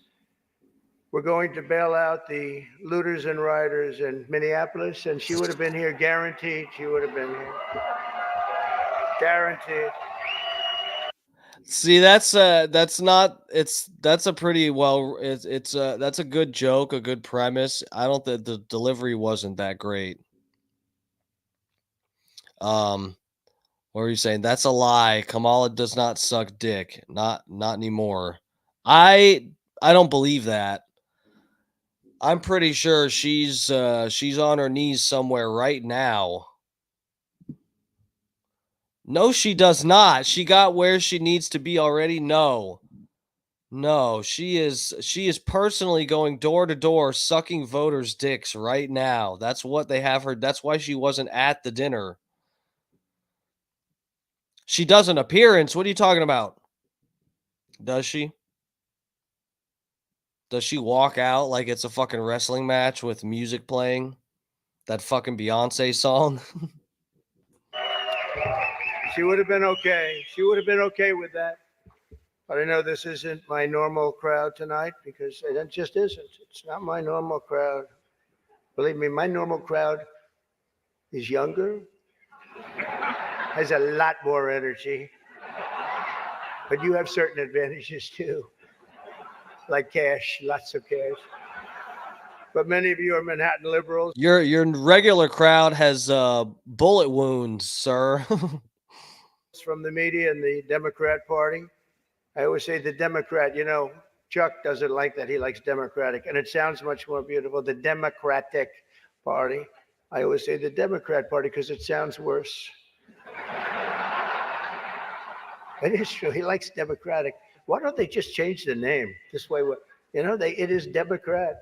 We're going to bail out the looters and rioters in Minneapolis, and she would have been here, guaranteed. She would have been here, guaranteed. See, that's not that's a pretty well it's that's a good joke, a good premise. I don't think the delivery wasn't that great. Um, what are you saying? That's a lie. Kamala does not suck dick. Not anymore. I I don't believe that. I'm pretty sure she's on her knees somewhere right now. No, she does not. She got where she needs to be already. No. No, she is personally going door to door sucking voters' dicks right now. That's what they have her. That's why she wasn't at the dinner. She does an appearance. What are you talking about? Does she? Does she walk out like it's a fucking wrestling match with music playing? That fucking Beyonce song? She would have been okay. She would have been okay with that. But I know this isn't my normal crowd tonight because it just isn't. It's not my normal crowd. Believe me, my normal crowd is younger, has a lot more energy, but you have certain advantages too, like cash, lots of cash. But many of you are Manhattan liberals. Your regular crowd has bullet wounds, sir. From the media and the Democrat Party. I always say the Democrat, you know, Chuck doesn't like that. He likes Democratic, and it sounds much more beautiful. The Democratic Party. I always say the Democrat Party because it sounds worse. It is true. He likes Democratic. Why don't they just change the name? This way, you know, it is Democrat.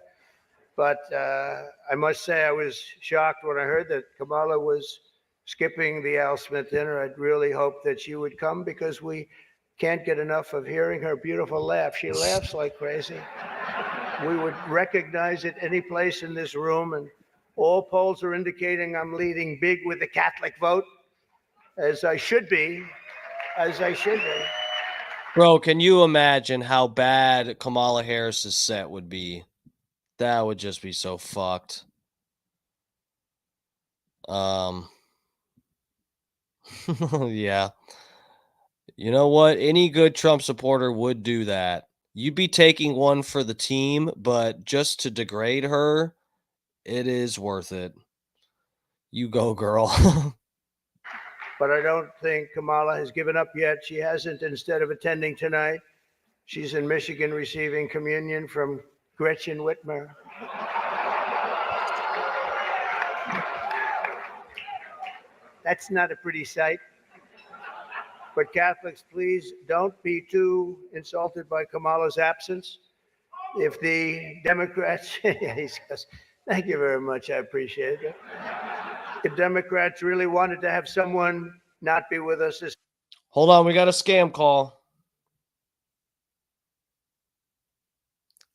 But I must say, I was shocked when I heard that Kamala was skipping the Al Smith dinner. I'd really hoped that she would come because we can't get enough of hearing her beautiful laugh. She laughs like crazy. We would recognize it any place in this room, and all polls are indicating I'm leading big with the Catholic vote, as I should be, as I should be. Bro, can you imagine how bad Kamala Harris's set would be? That would just be so fucked. Yeah. You know what? Any good Trump supporter would do that. You'd be taking one for the team, but just to degrade her, it is worth it. You go, girl. But I don't think Kamala has given up yet. She hasn't. Instead of attending tonight, she's in Michigan receiving communion from Gretchen Whitmer. That's not a pretty sight. But Catholics, please don't be too insulted by Kamala's absence. If the Democrats, thank you very much, I appreciate it. If Democrats really wanted to have someone not be with us this Hold on, we got a scam call.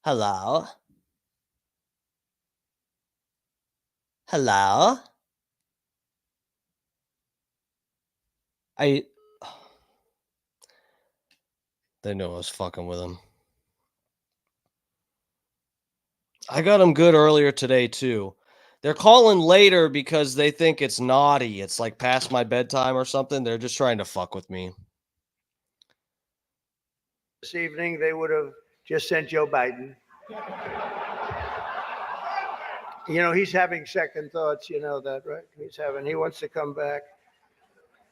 Hello? Hello? They knew I was fucking with them. I got them good earlier today, too. They're calling later because they think it's naughty. It's like past my bedtime or something. They're just trying to fuck with me. evening, they would have just sent Joe Biden. You know, he's having second thoughts. You know that, right? He wants to come back.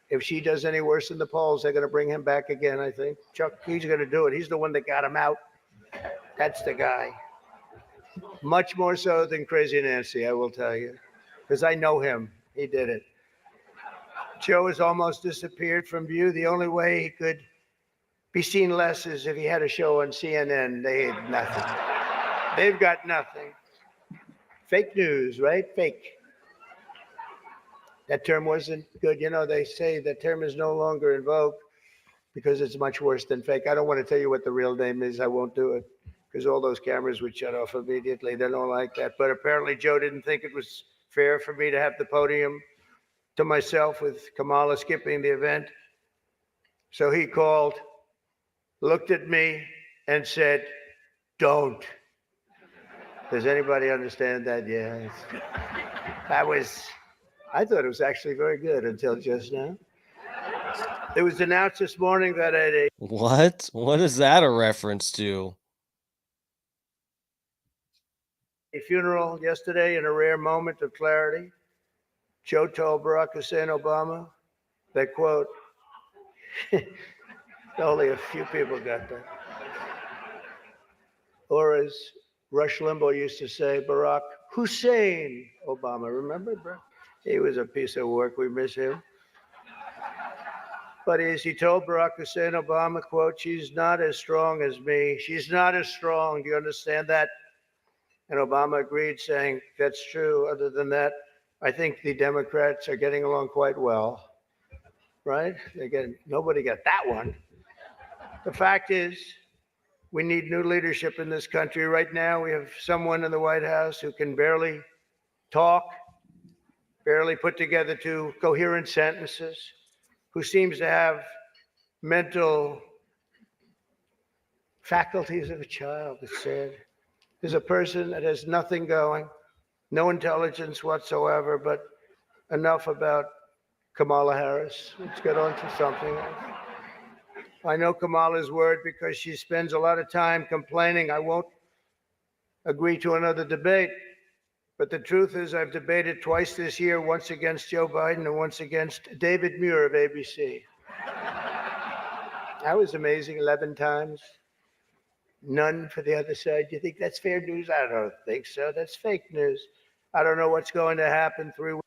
If she does any worse in the polls, they're going to bring him back again, I think. Chuck, he's going to do it. He's the one that got him out. That's the guy. Much more so than Crazy Nancy, I will tell you, because I know him. He did it. Joe has almost disappeared from view. The only way he could be seen less is if he had a show on CNN. They had nothing. They've got nothing. Fake news, right? Fake. That term wasn't good. You know, they say that term is no longer in vogue because it's much worse than fake. I don't want to tell you what the real name is. I won't do it because all those cameras would shut off immediately. They don't like that. But apparently Joe didn't think it was fair for me to have the podium to myself with Kamala skipping the event. So he called, looked at me and said, don't. Does anybody understand that? Yeah. I thought it was actually very good until just now. It was announced this morning that at a What? What is that a reference to? funeral yesterday, in a rare moment of clarity, Joe told Barack Hussein Obama that, quote, only a few people got that. Or as Rush Limbaugh used to say, Barack Hussein Obama. Remember, bro? He was a piece of work. We miss him. But as he told Barack Hussein Obama, quote, she's not as strong as me. She's not as strong. Do you understand that? And Obama agreed, saying, that's true. Other than that, I think the Democrats are getting along quite well. Right? Again, nobody got that one. The fact is, we need new leadership in this country. Right now, we have someone in the White House who can barely talk, barely put together two coherent sentences, who seems to have mental faculties of a child. It's sad. There's a person that has nothing going, no intelligence whatsoever, but enough about Kamala Harris. Let's get on to something else. I know Kamala's word because she spends a lot of time complaining. I won't agree to another debate. But the truth is, I've debated twice this year, once against Joe Biden and once against David Muir of ABC. That was amazing, 11 times. None for the other side. Do you think that's fair news? I don't think so. That's fake news. I don't know what's going to happen 3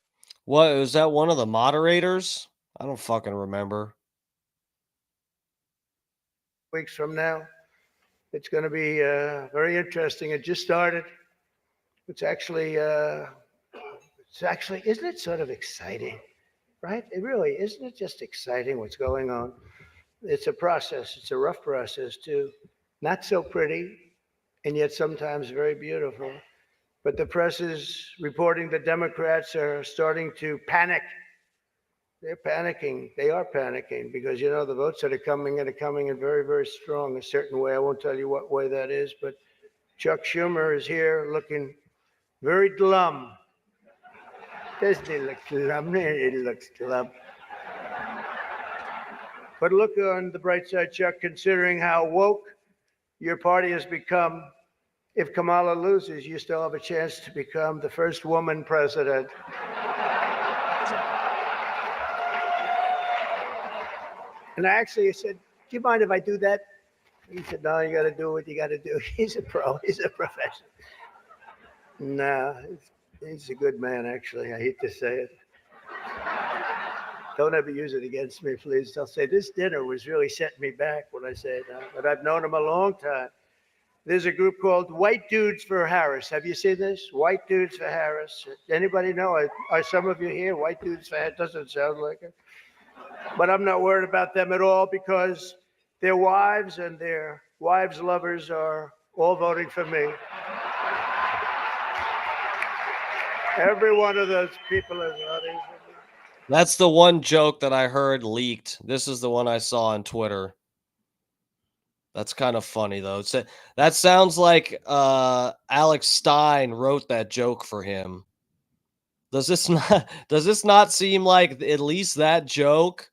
What was that one of the moderators? I don't fucking remember. weeks from now. It's going to be very interesting. It just started. It's actually, isn't it sort of exciting, right? It really, isn't it just exciting what's going on? It's a process. It's a rough process too. Not so pretty, and yet sometimes very beautiful. But the press is reporting that Democrats are starting to panic. They're panicking. They are panicking because, you know, the votes that are coming in very, very strong, a certain way. I won't tell you what way that is, but Chuck Schumer is here looking very glum. Doesn't he look glum? He looks glum. But look on the bright side, Chuck, considering how woke your party has become. If Kamala loses, you still have a chance to become the first woman president. And I actually said, do you mind if I do that? He said, no, you got to do what you got to do. He's a pro. He's a professional. No, he's a good man, actually. I hate to say it. Don't ever use it against me, please. They'll say, this dinner was really setting me back when I say that. But I've known him a long time. There's a group called White Dudes for Harris. Have you seen this? White Dudes for Harris. Anybody know? Are some of you here? White Dudes for Harris? Doesn't sound like it. But I'm not worried about them at all because their wives and their wives' lovers are all voting for me. Every one of those people is voting for me. That's the one joke that I heard leaked. This is the one I saw on Twitter. That's kind of funny though. That sounds like Alex Stein wrote that joke for him. Does this not seem like at least that joke,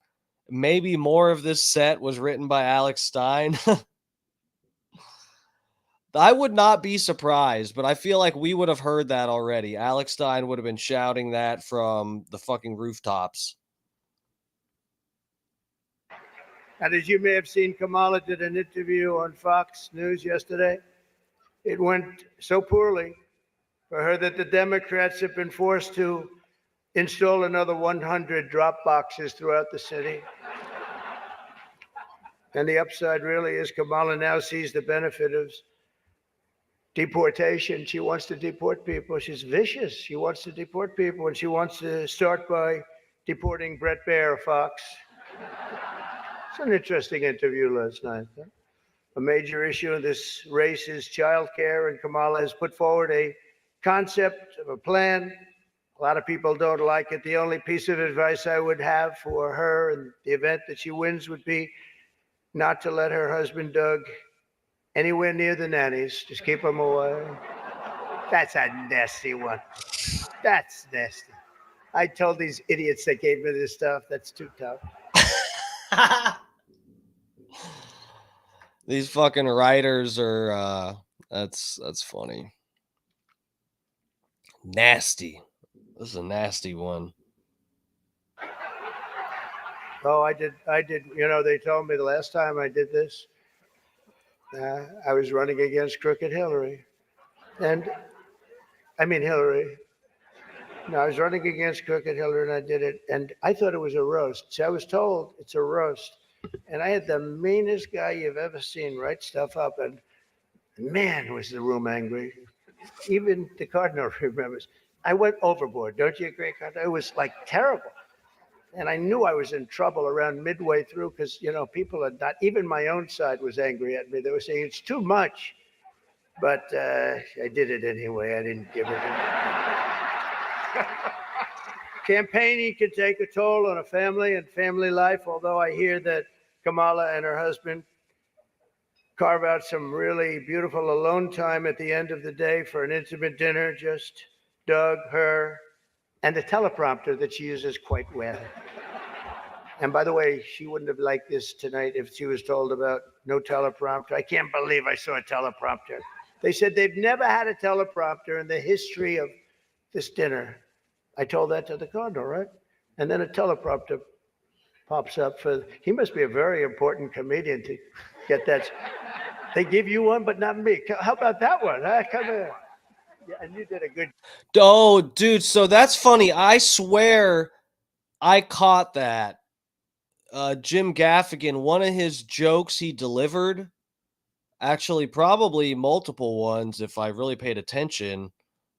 maybe more of this set was written by Alex Stein? I would not be surprised, but I feel like we would have heard that already. Alex Stein would have been shouting that from the fucking rooftops. And as you may have seen, Kamala did an interview on Fox News yesterday. It went so poorly for her that the Democrats have been forced to install another 100 drop boxes throughout the city. And the upside really is Kamala now sees the benefit of deportation. She wants to deport people. She's vicious. She wants to deport people, and she wants to start by deporting Brett Baer, Fox. It's an interesting interview last night. Huh? A major issue in this race is child care, and Kamala has put forward a concept of a plan. A lot of people don't like it. The only piece of advice I would have for her in the event that she wins would be not to let her husband, Doug, anywhere near the nannies. Just keep them away. That's a nasty one. That's nasty. I told these idiots that gave me this stuff, that's too tough. These fucking writers are that's funny. Nasty. This is a nasty one. Oh, I did. You know, they told me the last time I did this, I was running against Crooked Hillary. And I mean, Hillary. No, I was running against Crooked Hillary and I did it. And I thought it was a roast. See, I was told it's a roast. And I had the meanest guy you've ever seen write stuff up. And man, was the room angry. Even the Cardinal remembers. I went overboard. Don't you agree, Cardinal? It was like terrible. And I knew I was in trouble around midway through because, you know, people had not, even my own side was angry at me. They were saying it's too much. But I did it anyway. I didn't give it. Campaigning can take a toll on a family and family life, although I hear that Kamala and her husband carve out some really beautiful alone time at the end of the day for an intimate dinner, just Doug, her, and a teleprompter that she uses quite well. And by the way, she wouldn't have liked this tonight if she was told about no teleprompter. I can't believe I saw a teleprompter. They said they've never had a teleprompter in the history of this dinner. I told that to the Cardinal, right? And then a teleprompter pops up for, he must be a very important comedian to get that. They give you one, but not me. How about that one? Come here. Yeah, and you did a good. Oh, dude, so that's funny. I swear I caught that. Jim Gaffigan, one of his jokes he delivered, actually probably multiple ones if I really paid attention,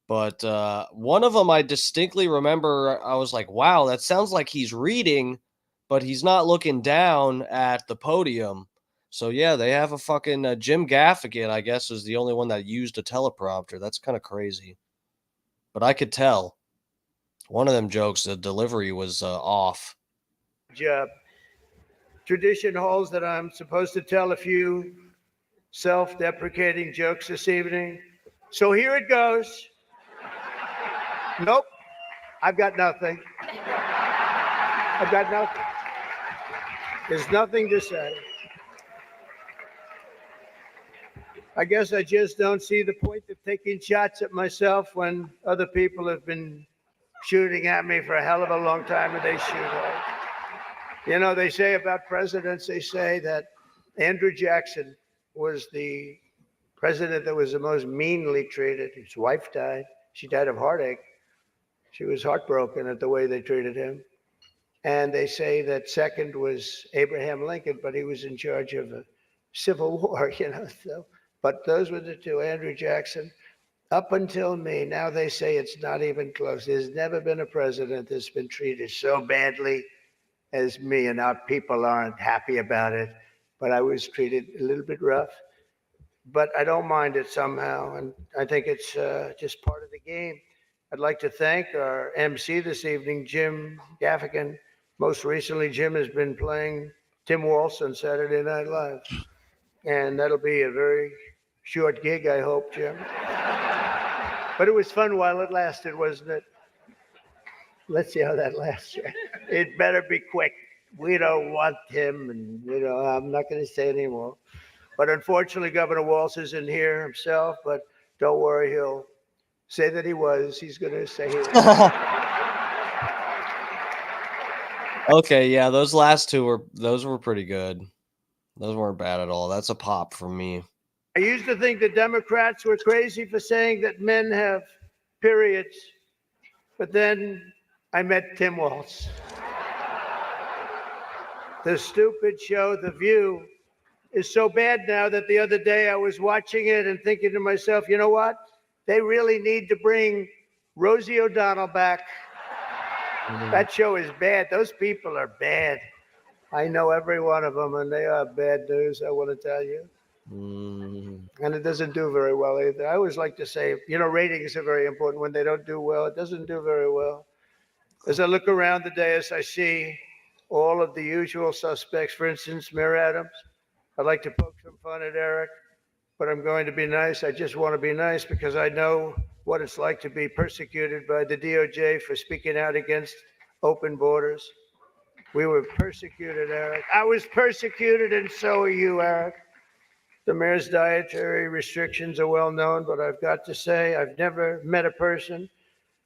but one of them I distinctly remember, I was like, wow, that sounds like he's reading, but he's not looking down at the podium. So yeah, they have a fucking Jim Gaffigan, I guess, is the only one that used a teleprompter. That's kind of crazy. But I could tell. One of them jokes, the delivery was off. Job. Tradition holds that I'm supposed to tell a few self-deprecating jokes this evening. So here it goes. Nope, I've got nothing. I've got nothing. There's nothing to say. I guess I just don't see the point of taking shots at myself when other people have been shooting at me for a hell of a long time and they shoot hard. You know, they say about presidents, they say that Andrew Jackson was the president that was the most meanly treated. His wife died. She died of heartache. She was heartbroken at the way they treated him. And they say that second was Abraham Lincoln, but he was in charge of a civil war, you know. So, but those were the two, Andrew Jackson, up until me. Now they say it's not even close. There's never been a president that's been treated so badly as me, and our people aren't happy about it. But I was treated a little bit rough. But I don't mind it somehow, and I think it's just part of the game. I'd like to thank our MC this evening, Jim Gaffigan. Most recently, Jim has been playing Tim Walsh on Saturday Night Live. And that'll be a very short gig, I hope, Jim. But it was fun while it lasted, wasn't it? Let's see how that lasts. It better be quick. We don't want him, and, you know, I'm not going to say anymore. But unfortunately, Governor Walsh isn't here himself, but don't worry, he'll say that he was. He's going to say he was. Okay, yeah, those last two were pretty good. Those weren't bad at all. That's a pop from me. I used to think the Democrats were crazy for saying that men have periods, but then I met Tim Walsh. The stupid show, The View, is so bad now that the other day I was watching it and thinking to myself, you know what? They really need to bring Rosie O'Donnell back. That show is bad. Those people are bad. I know every one of them, and they are bad news, I want to tell you. And it doesn't do very well either. I always like to say, you know, ratings are very important. When they don't do well, it doesn't do very well. As I look around the dais, I see all of the usual suspects. For instance, Mayor Adams. I'd like to poke some fun at Eric, but I'm going to be nice. I just want to be nice because I know what it's like to be persecuted by the DOJ for speaking out against open borders. We were persecuted, Eric. I was persecuted, and so are you, Eric. The mayor's dietary restrictions are well known, but I've got to say, I've never met a person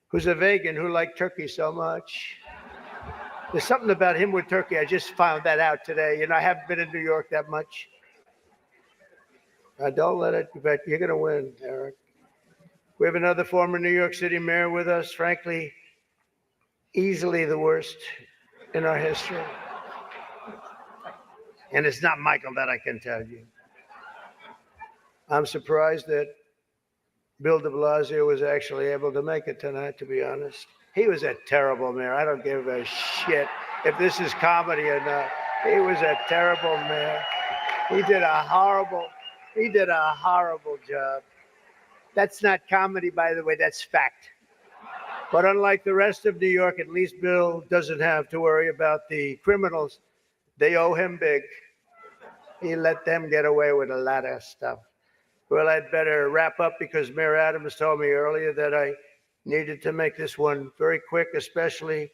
who's a vegan who liked turkey so much. There's something about him with turkey. I just found that out today. I haven't been in New York that much. Don't let it, but you're going to win, Eric. We have another former New York City mayor with us, frankly, easily the worst in our history. And it's not Michael, that I can tell you. I'm surprised that Bill de Blasio was actually able to make it tonight, to be honest. He was a terrible mayor. I don't give a shit if this is comedy or not. He was a terrible mayor. He did a horrible job. That's not comedy, by the way, that's fact. But unlike the rest of New York, at least Bill doesn't have to worry about the criminals. They owe him big. He let them get away with a lot of stuff. Well, I'd better wrap up because Mayor Adams told me earlier that I needed to make this one very quick, especially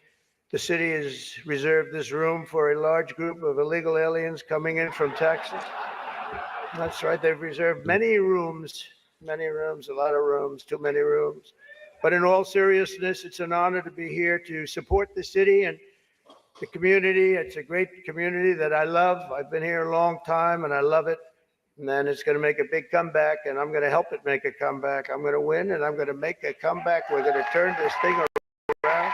the city has reserved this room for a large group of illegal aliens coming in from Texas. That's right, they've reserved many rooms, a lot of rooms, too many rooms. But in all seriousness, it's an honor to be here to support the city and the community. It's a great community that I love. I've been here a long time and I love it. And then it's going to make a big comeback, and I'm going to help it make a comeback. I'm going to win, and I'm going to make a comeback. We're going to turn this thing around.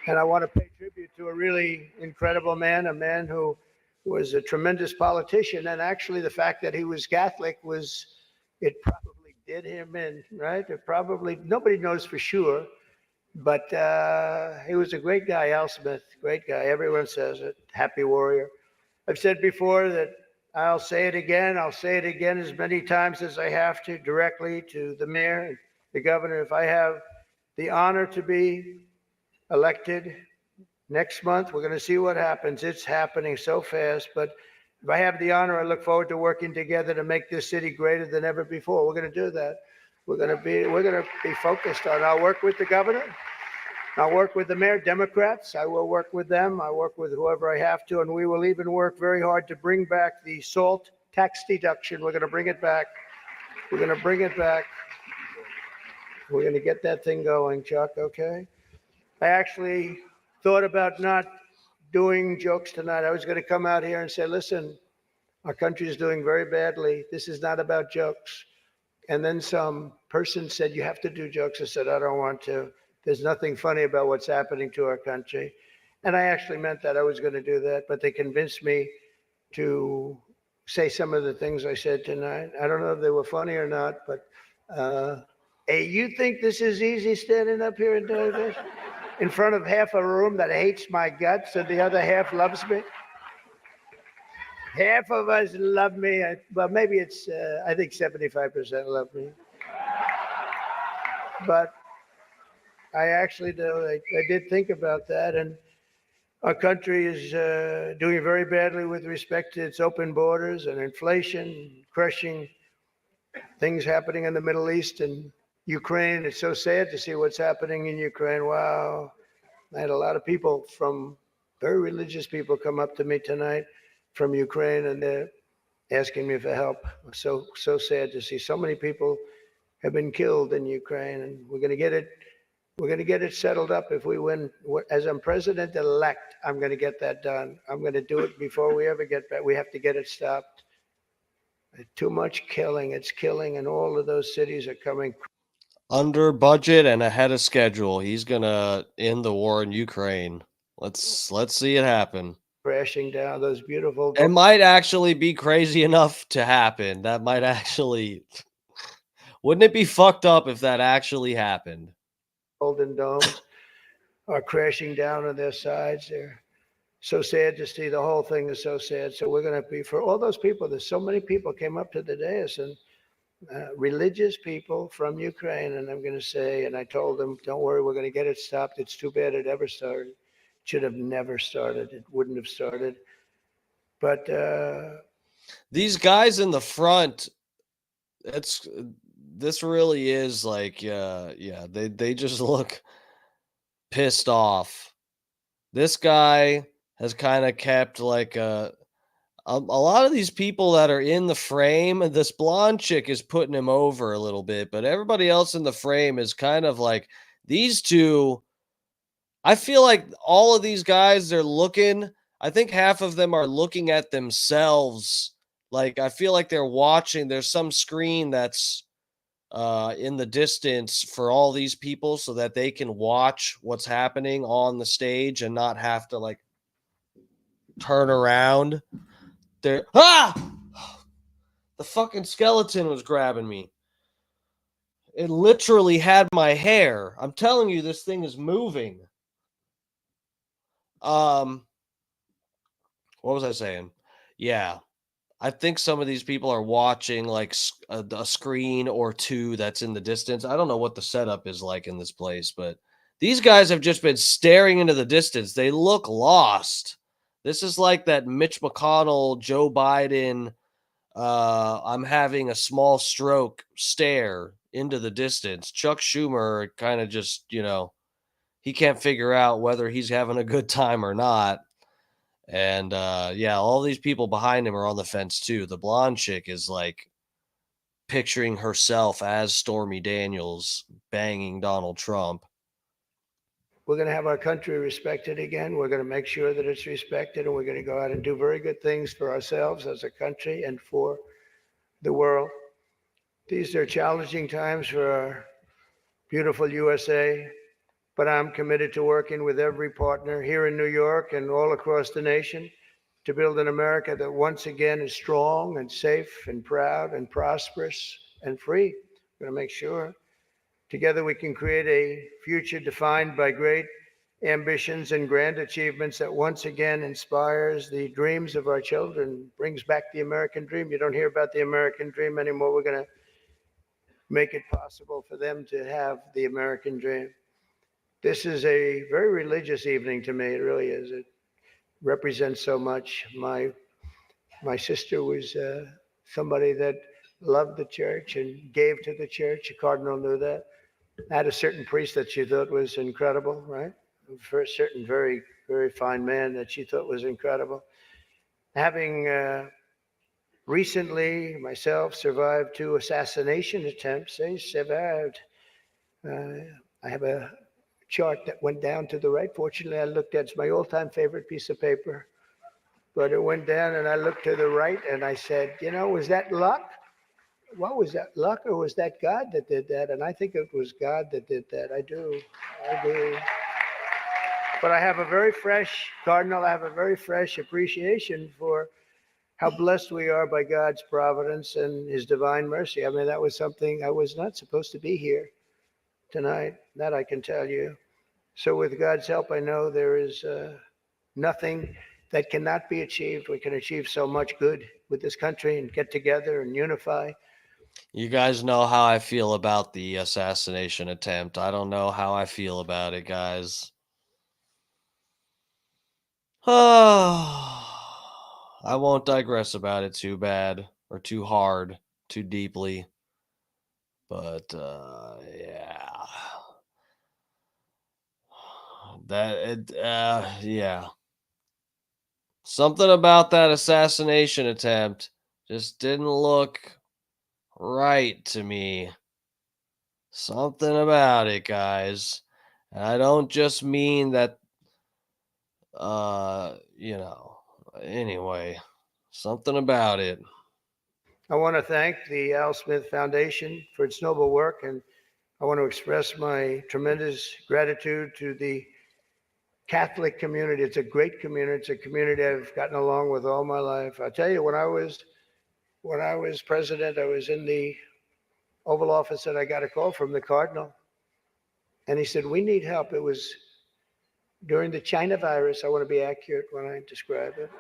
And I want to pay tribute to a really incredible man, a man who was a tremendous politician. And actually, the fact that he was Catholic it probably did him in, right? Nobody knows for sure. But he was a great guy, Al Smith, great guy. Everyone says it, happy warrior. I've said before that I'll say it again as many times as I have to, directly to the mayor and the governor. If I have the honor to be elected next month, we're going to see what happens. It's happening so fast, but if I have the honor, I look forward to working together to make this city greater than ever before. We're going to do that. We're going to be focused on. I'll work with the governor. I'll work with the mayor, Democrats. I will work with them. I work with whoever I have to, and we will even work very hard to bring back the SALT tax deduction. We're going to bring it back. We're going to bring it back. We're going to get that thing going, Chuck, okay? I actually thought about not doing jokes tonight. I was going to come out here and say, listen, our country is doing very badly. This is not about jokes. And then some person said, you have to do jokes. I said, I don't want to. There's nothing funny about what's happening to our country. And I actually meant that. I was going to do that, but they convinced me to say some of the things I said tonight. I don't know if they were funny or not, but hey, you think this is easy standing up here and doing this in front of half a room that hates my guts and the other half loves me? Half of us love me. Well, maybe it's, I think 75% love me. But I actually do. I did think about that. And our country is doing very badly with respect to its open borders and inflation, crushing things happening in the Middle East and Ukraine. It's so sad to see what's happening in Ukraine. Wow. I had a lot of people very religious people come up to me tonight from Ukraine, and they're asking me for help. So sad to see so many people have been killed in Ukraine, and we're going to get it settled up if we win. As I'm president-elect, I'm going to get that done. I'm going to do it before we ever get back. We have to get it stopped. Too much killing. It's killing, and all of those cities are coming under budget and ahead of schedule. He's going to end the war in Ukraine. Let's see it happen. crashing down. Those beautiful. It might actually be crazy enough to happen. That might actually. Wouldn't it be fucked up if that actually happened? Golden domes are crashing down on their sides. They're so sad to see. The whole thing is so sad. So we're going to be, for all those people, there's so many people came up to the dais, and religious people from Ukraine. And I'm going to say, and I told them, don't worry, we're going to get it stopped. It's too bad it ever started. It should have never started. It wouldn't have started. But these guys in the front, it's this really is like, yeah, they just look pissed off. This guy has kind of kept like a lot of these people that are in the frame. This blonde chick is putting him over a little bit, but everybody else in the frame is kind of like these two. I feel like all of these guys, they're looking. I think half of them are looking at themselves. Like I feel like they're watching. There's some screen that's in the distance for all these people so that they can watch what's happening on the stage and not have to like turn around. They're the fucking skeleton was grabbing me. It literally had my hair. I'm telling you, this thing is moving. Um, what was I saying? Yeah, I think some of these people are watching like a screen or two that's in the distance. I don't know what the setup is like in this place, but these guys have just been staring into the distance. They look lost. This is like that Mitch McConnell, Joe Biden, I'm having a small stroke stare into the distance. Chuck Schumer kind of just, he can't figure out whether he's having a good time or not. And yeah, all these people behind him are on the fence too. The blonde chick is like picturing herself as Stormy Daniels banging Donald Trump. We're going to have our country respected again. We're going to make sure that it's respected, and we're going to go out and do very good things for ourselves as a country and for the world. These are challenging times for our beautiful USA, but I'm committed to working with every partner here in New York and all across the nation to build an America that once again is strong and safe and proud and prosperous and free. We're going to make sure together we can create a future defined by great ambitions and grand achievements that once again inspires the dreams of our children, brings back the American dream. You don't hear about the American dream anymore. We're going to make it possible for them to have the American dream. This is a very religious evening to me. It really is. It represents so much. My sister was somebody that loved the church and gave to the church. The cardinal knew that. Had a certain priest that she thought was incredible, right? For a certain very, very fine man that she thought was incredible. Having recently myself survived 2 assassination attempts, they survived. I have a chart that went down to the right. Fortunately, I looked at it's my all-time favorite piece of paper, but it went down and I looked to the right and I said, was that luck? What was that, luck, or was that God that did that? And I think it was God that did that. I do. But I have a very fresh, Cardinal, I have a very fresh appreciation for how blessed we are by God's providence and his divine mercy. I mean, that was something I was not supposed to be here tonight. That I can tell you. So with God's help, I know there is nothing that cannot be achieved. We can achieve so much good with this country and get together and unify. You guys know how I feel about the assassination attempt. I don't know how I feel about it, guys. I won't digress about it too bad or too hard, too deeply. But yeah. Yeah. Something about that assassination attempt just didn't look right to me. Something about it, guys. And I don't just mean that anyway, something about it. I want to thank the Al Smith Foundation for its noble work, and I want to express my tremendous gratitude to the Catholic community. It's a great community. It's a community I've gotten along with all my life. I tell you, when I was president, I was in the Oval Office and I got a call from the Cardinal. And he said, we need help. It was during the China virus. I want to be accurate when I describe it.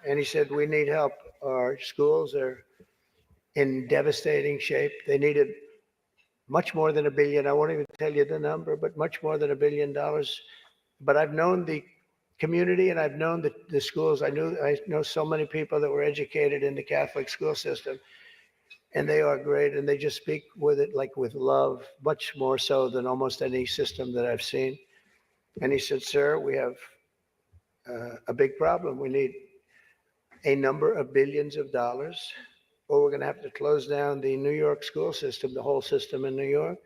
And he said, we need help. Our schools are in devastating shape. They needed much more than $1 billion. I won't even tell you the number, but much more than $1 billion. But I've known the community and I've known the schools. I know so many people that were educated in the Catholic school system. and they are great, and they just speak with it like with love, much more so than almost any system that I've seen. And he said, "Sir, we have a big problem. We need a number of billions of dollars, or we're going to have to close down the New York school system, the whole system in New York."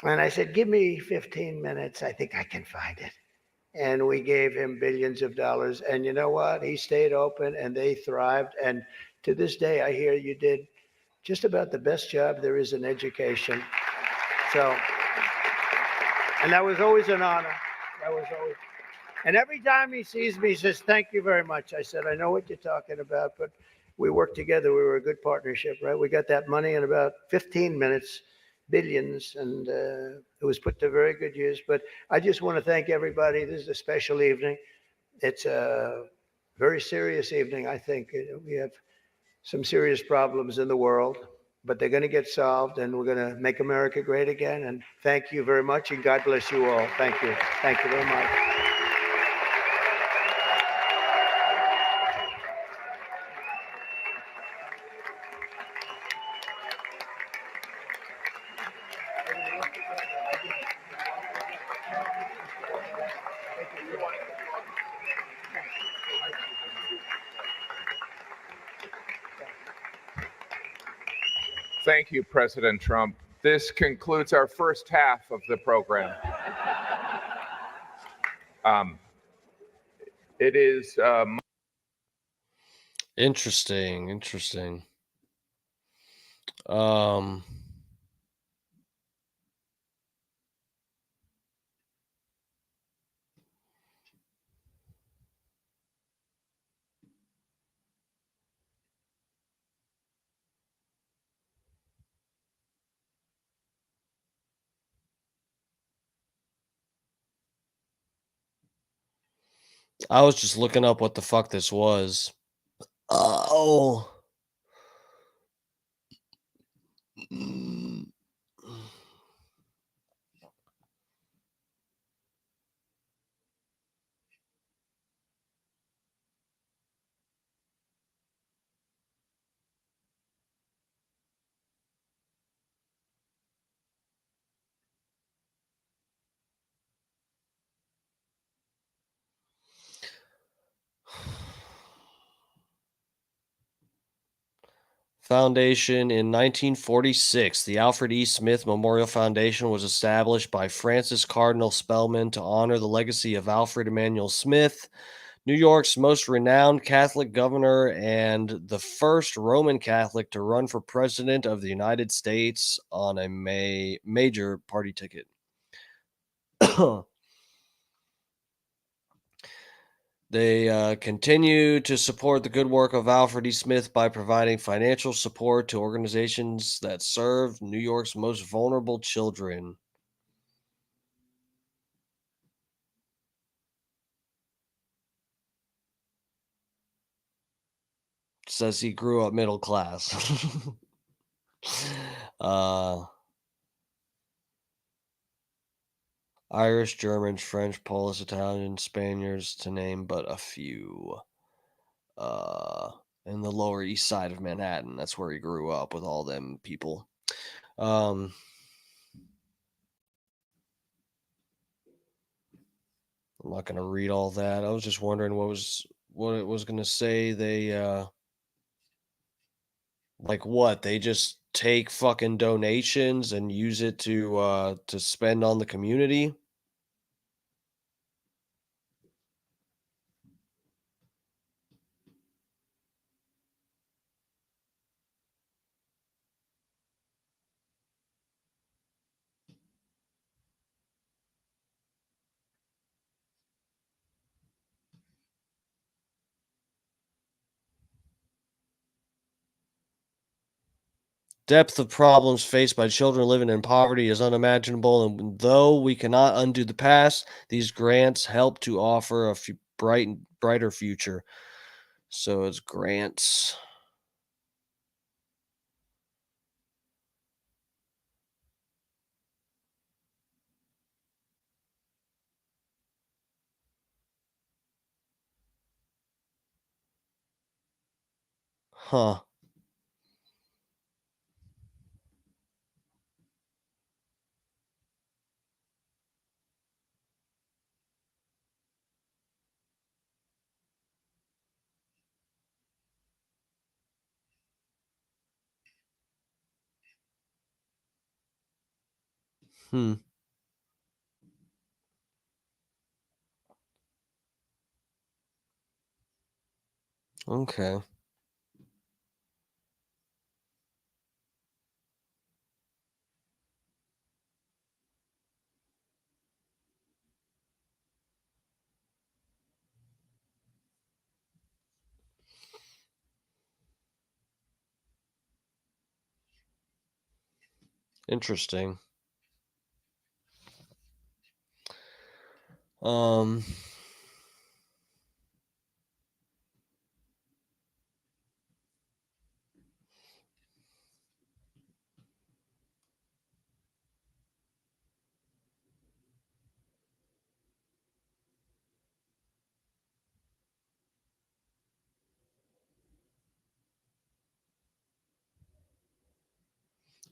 And I said, "Give me 15 minutes. I think I can find it." And we gave him billions of dollars. And you know what? He stayed open and they thrived. And to this day, I hear you did just about the best job there is in education. So, and that was always an honor. That was always. And every time he sees me, he says, "Thank you very much." I said, "I know what you're talking about, but we worked together. We were a good partnership, right? We got that money in about 15 minutes, billions, and it was put to very good use." But I just want to thank everybody. This is a special evening. It's a very serious evening, I think. We have some serious problems in the world, but they're going to get solved, and we're going to make America great again. And thank you very much, and God bless you all. Thank you. Thank you very much. Thank you, President Trump. This concludes our first half of the program. It is Interesting. Um, I was just looking up what the fuck this was. Oh. Mm. Foundation in 1946. The Alfred E. Smith Memorial Foundation was established by Francis Cardinal Spellman to honor the legacy of Alfred Emanuel Smith, New York's most renowned Catholic governor and the first Roman Catholic to run for president of the United States on a major party ticket. They continue to support the good work of Alfred E. Smith by providing financial support to organizations that serve New York's most vulnerable children. Says he grew up middle class. uh, Irish, Germans, French, Polish, Italian, Spaniards, to name but a few. Uh, in the Lower East Side of Manhattan. That's where he grew up with all them people. Um, I'm not going to read all that. I was just wondering what it was going to say. They like what? They just take fucking donations and use it to spend on the community. Depth of problems faced by children living in poverty is unimaginable, and though we cannot undo the past, these grants help to offer a brighter future. So it's grants. Huh. Hmm. Okay. Interesting. Um.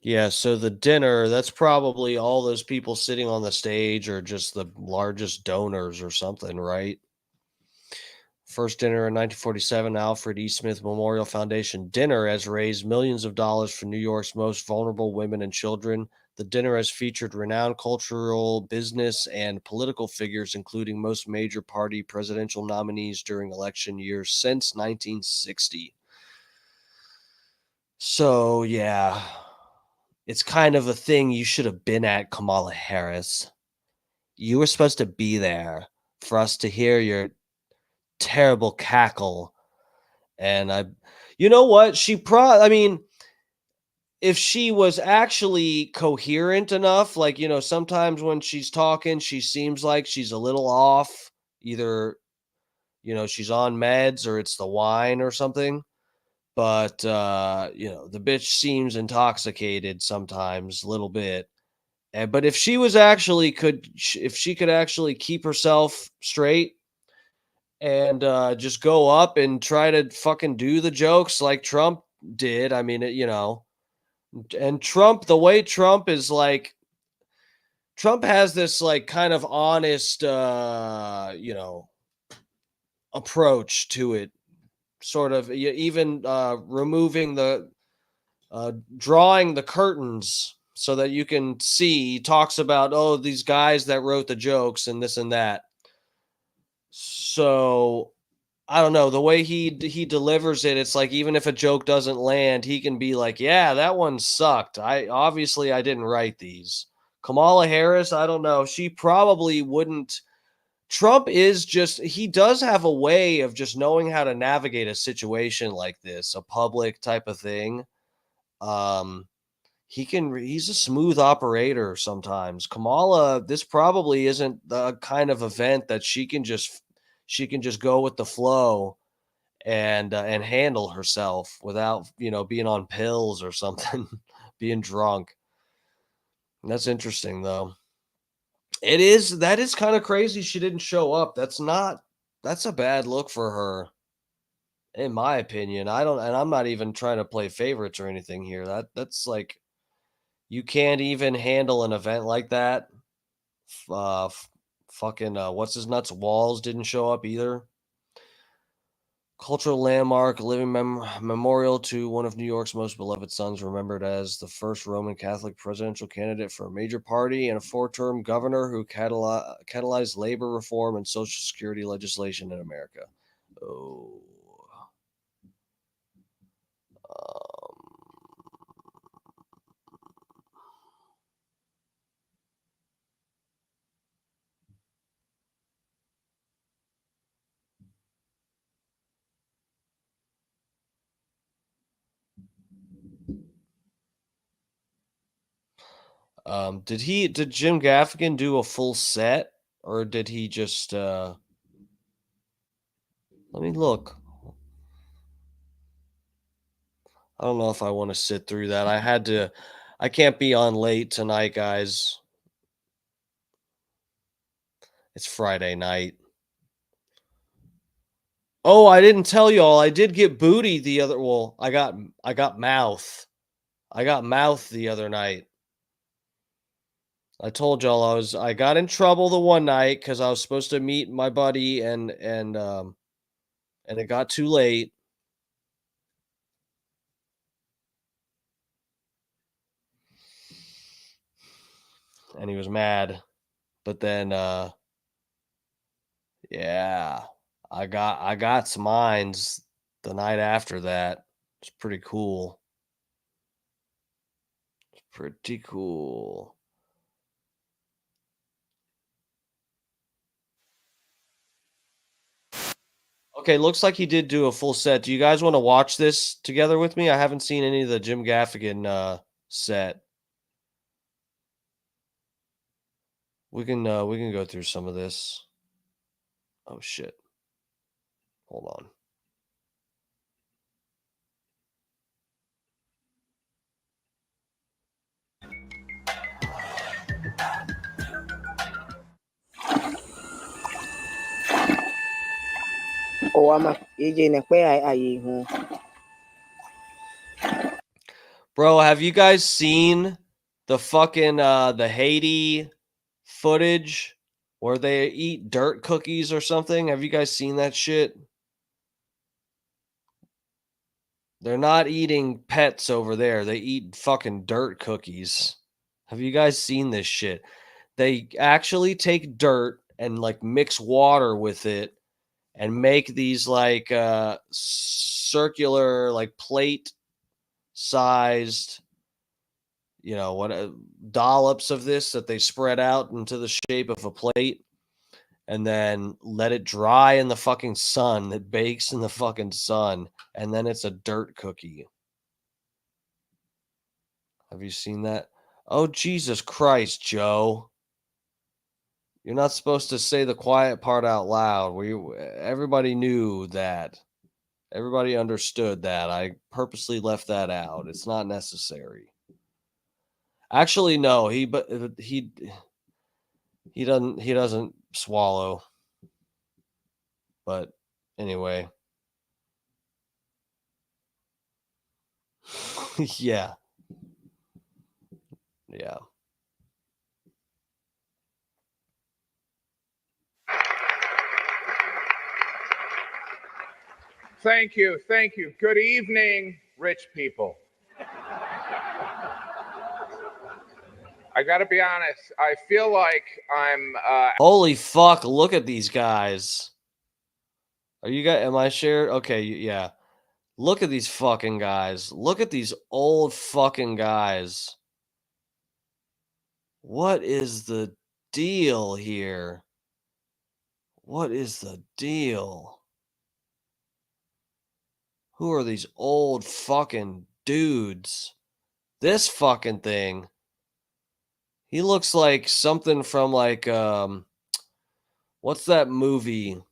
Yeah, so the dinner, that's probably all those people sitting on the stage are just the largest donors or something, right? First dinner in 1947, Alfred E. Smith Memorial Foundation dinner has raised millions of dollars for New York's most vulnerable women and children. The dinner has featured renowned cultural, business, and political figures, including most major party presidential nominees during election years since 1960. So, yeah, it's kind of a thing you should have been at, Kamala Harris. You were supposed to be there for us to hear your terrible cackle. And you know what? I mean, if she was actually coherent enough, like, sometimes when she's talking, she seems like she's a little off. Either, she's on meds or it's the wine or something. But, the bitch seems intoxicated sometimes, a little bit. But if she was actually if she could actually keep herself straight and just go up and try to fucking do the jokes like Trump did. I mean, and Trump, the way Trump is like, Trump has this like kind of honest, approach to it, sort of even removing drawing the curtains so that you can see. He talks about, oh, these guys that wrote the jokes and this and that. So I don't know, the way he delivers it, it's like even if a joke doesn't land, he can be like, "Yeah, that one sucked. I didn't write these." Kamala Harris, I don't know. She probably wouldn't. Trump is just he does have a way of just knowing how to navigate a situation like this, a public type of thing. Um he's a smooth operator sometimes. Kamala, this probably isn't the kind of event that she can just go with the flow and handle herself without being on pills or something, being drunk. That's interesting though. That is kind of crazy she didn't show up. That's a bad look for her, in my opinion. I'm not even trying to play favorites or anything here. That's like, you can't even handle an event like that. Fucking what's his nuts Walls didn't show up either. Cultural landmark, living memorial to one of New York's most beloved sons, remembered as the first Roman Catholic presidential candidate for a major party and a four-term governor who catalyzed labor reform and Social Security legislation in America. Oh, did Jim Gaffigan do a full set, or did he just? Let me look. I don't know if I want to sit through that. I can't be on late tonight, guys. It's Friday night. Oh, I didn't tell y'all. I did get booty the other. Well, I got mouth. I got mouth the other night. I told y'all I got in trouble the one night because I was supposed to meet my buddy and it got too late. and he was mad. But then, yeah, I got some mines the night after that. It's pretty cool. Pretty cool. Okay, looks like he did do a full set. Do you guys want to watch this together with me? I haven't seen any of the Jim Gaffigan set. We can go through some of this. Oh shit. Hold on. Bro, have you guys seen the fucking the Haiti footage where they eat dirt cookies or something? Have you guys seen that shit? They're not eating pets over there. They eat fucking dirt cookies. Have you guys seen this shit? They actually take dirt and like mix water with it and make these like circular like plate sized dollops of this that they spread out into the shape of a plate and then let it dry in the fucking sun. It bakes in the fucking sun and then it's a dirt cookie. Have you seen that? Oh, Jesus Christ, Joe. You're not supposed to say the quiet part out loud. Everybody knew that. Everybody understood that. I purposely left that out. It's not necessary. Actually, no. He doesn't swallow. But anyway. Yeah. Yeah. Thank you. Thank you. Good evening, rich people. I got to be honest. I feel like I'm. Holy fuck. Look at these guys. Are you guys? Am I shared? Okay. Yeah. Look at these fucking guys. Look at these old fucking guys. What is the deal here? What is the deal? Who are these old fucking dudes? This fucking thing. He looks like something from like what's that movie?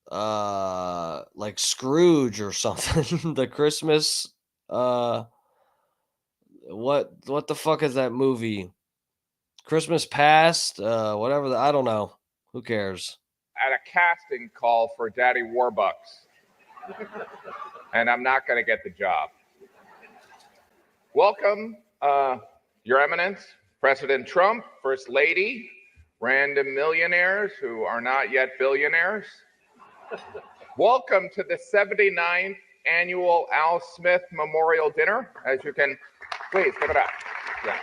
Like Scrooge or something. The Christmas what the fuck is that movie? Christmas Past, whatever. I don't know. Who cares? At a casting call for Daddy Warbucks, and I'm not going to get the job. Welcome, Your Eminence, President Trump, First Lady, random millionaires who are not yet billionaires. Welcome to the 79th annual Al Smith Memorial Dinner. As you can, please give it up. Yeah.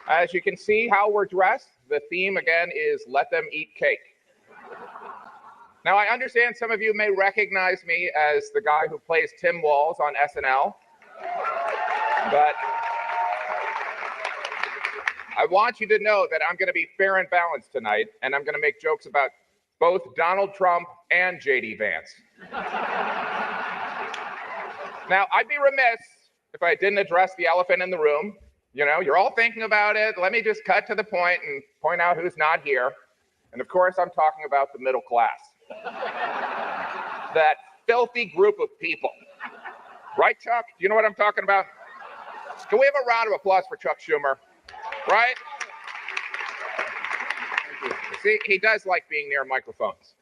As you can see how we're dressed, the theme again is let them eat cake. Now, I understand some of you may recognize me as the guy who plays Tim Walz on SNL, but I want you to know that I'm going to be fair and balanced tonight, and I'm going to make jokes about both Donald Trump and J.D. Vance. Now, I'd be remiss if I didn't address the elephant in the room. You know, you're all thinking about it. Let me just cut to the point and point out who's not here. And of course, I'm talking about the middle class. That filthy group of people. Right, Chuck? Do you know what I'm talking about? Can we have a round of applause for Chuck Schumer? Right? See, he does like being near microphones.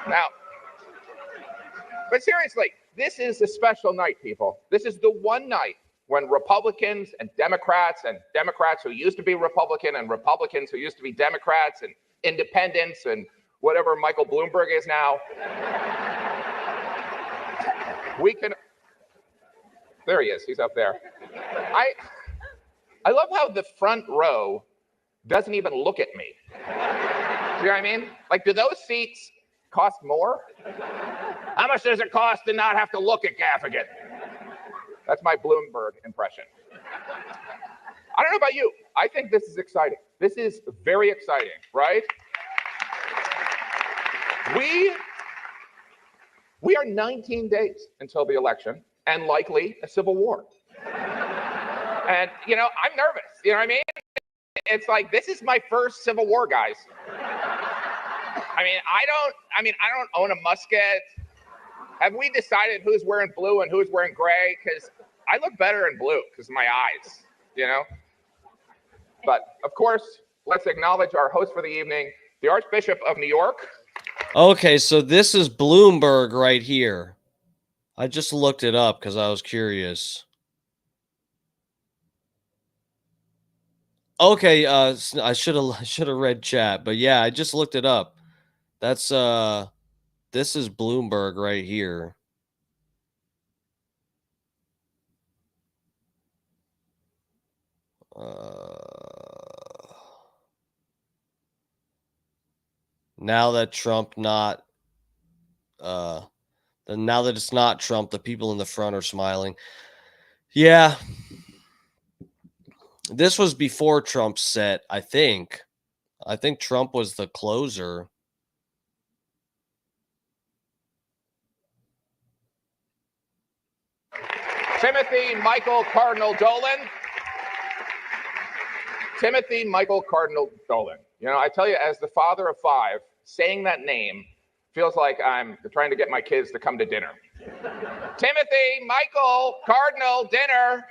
Now, but seriously, this is a special night, people. This is the one night when Republicans and Democrats who used to be Republican and Republicans who used to be Democrats and independents and whatever Michael Bloomberg is now, we can There he is. He's up there. I love how the front row doesn't even look at me. You know what I mean? Like, do those seats cost more? How much does it cost to not have to look at Gaffigan? That's my Bloomberg impression. I don't know about you. I think this is exciting. This is very exciting, right? We are 19 days until the election and likely a civil war. And, you know, I'm nervous. You know what I mean? It's like, this is my first civil war, guys. I don't own a musket. Have we decided who's wearing blue and who's wearing gray? Because I look better in blue because of my eyes, you know? But of course, let's acknowledge our host for the evening, the Archbishop of New York. Okay, so this is Bloomberg right here. I just looked it up because I was curious. Okay, I should have read chat, but yeah, I just looked it up. That's this is Bloomberg right here. Now that Trump not now that it's not Trump, the people in the front are smiling. Yeah. This was before Trump's set, I think. I think Trump was the closer. Timothy Michael Cardinal Dolan. Timothy Michael Cardinal Dolan. You know, I tell you, as the father of 5, saying that name feels like I'm trying to get my kids to come to dinner. Timothy Michael Cardinal dinner.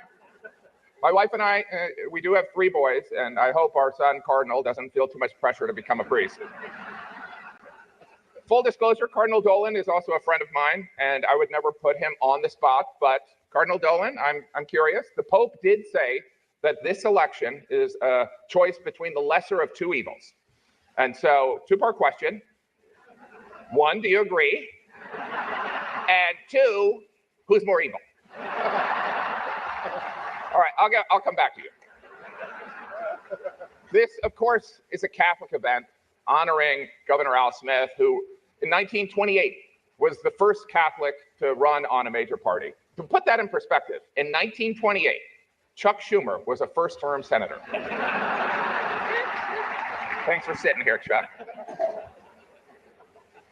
My wife and I, we do have 3 boys, and I hope our son Cardinal doesn't feel too much pressure to become a priest. Full disclosure, Cardinal Dolan is also a friend of mine, and I would never put him on the spot, but Cardinal Dolan, I'm curious. The Pope did say that this election is a choice between the lesser of 2 evils. And so, 2-part question. 1, do you agree? And 2, who's more evil? All right, I'll come back to you. This, of course, is a Catholic event honoring Governor Al Smith, who in 1928 was the first Catholic to run on a major party. To put that in perspective, in 1928, Chuck Schumer was a first-term senator. Thanks for sitting here, Chuck.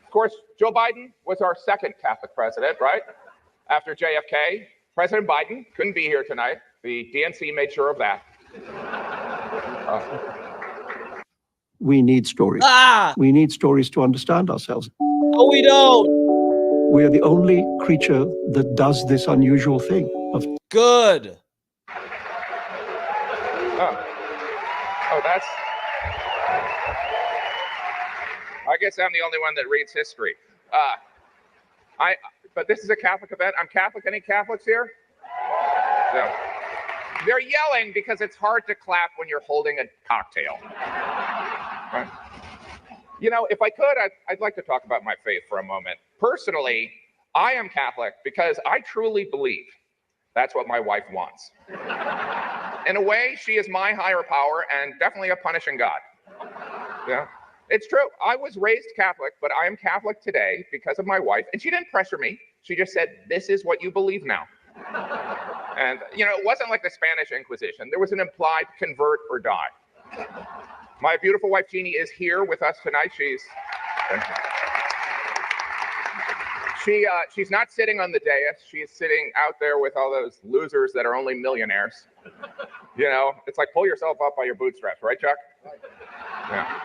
Of course, Joe Biden was our second Catholic president, right? After JFK, President Biden couldn't be here tonight. The DNC made sure of that. We need stories. We need stories to understand ourselves. No, we don't. We are the only creature that does this unusual thing of Good. Oh, that's... I guess I'm the only one that reads history. But this is a Catholic event. I'm Catholic. Any Catholics here? No. They're yelling because it's hard to clap when you're holding a cocktail. Right? You know, if I could, I'd like to talk about my faith for a moment. Personally, I am Catholic because I truly believe that's what my wife wants. In a way, she is my higher power and definitely a punishing God. Yeah, it's true. I was raised Catholic, but I am Catholic today because of my wife. And she didn't pressure me. She just said, this is what you believe now. And, you know, it wasn't like the Spanish Inquisition. There was an implied convert or die. My beautiful wife, Jeannie, is here with us tonight. She's not sitting on the dais. She's sitting out there with all those losers that are only millionaires. You know, it's like pull yourself up by your bootstraps, right, Chuck? Yeah.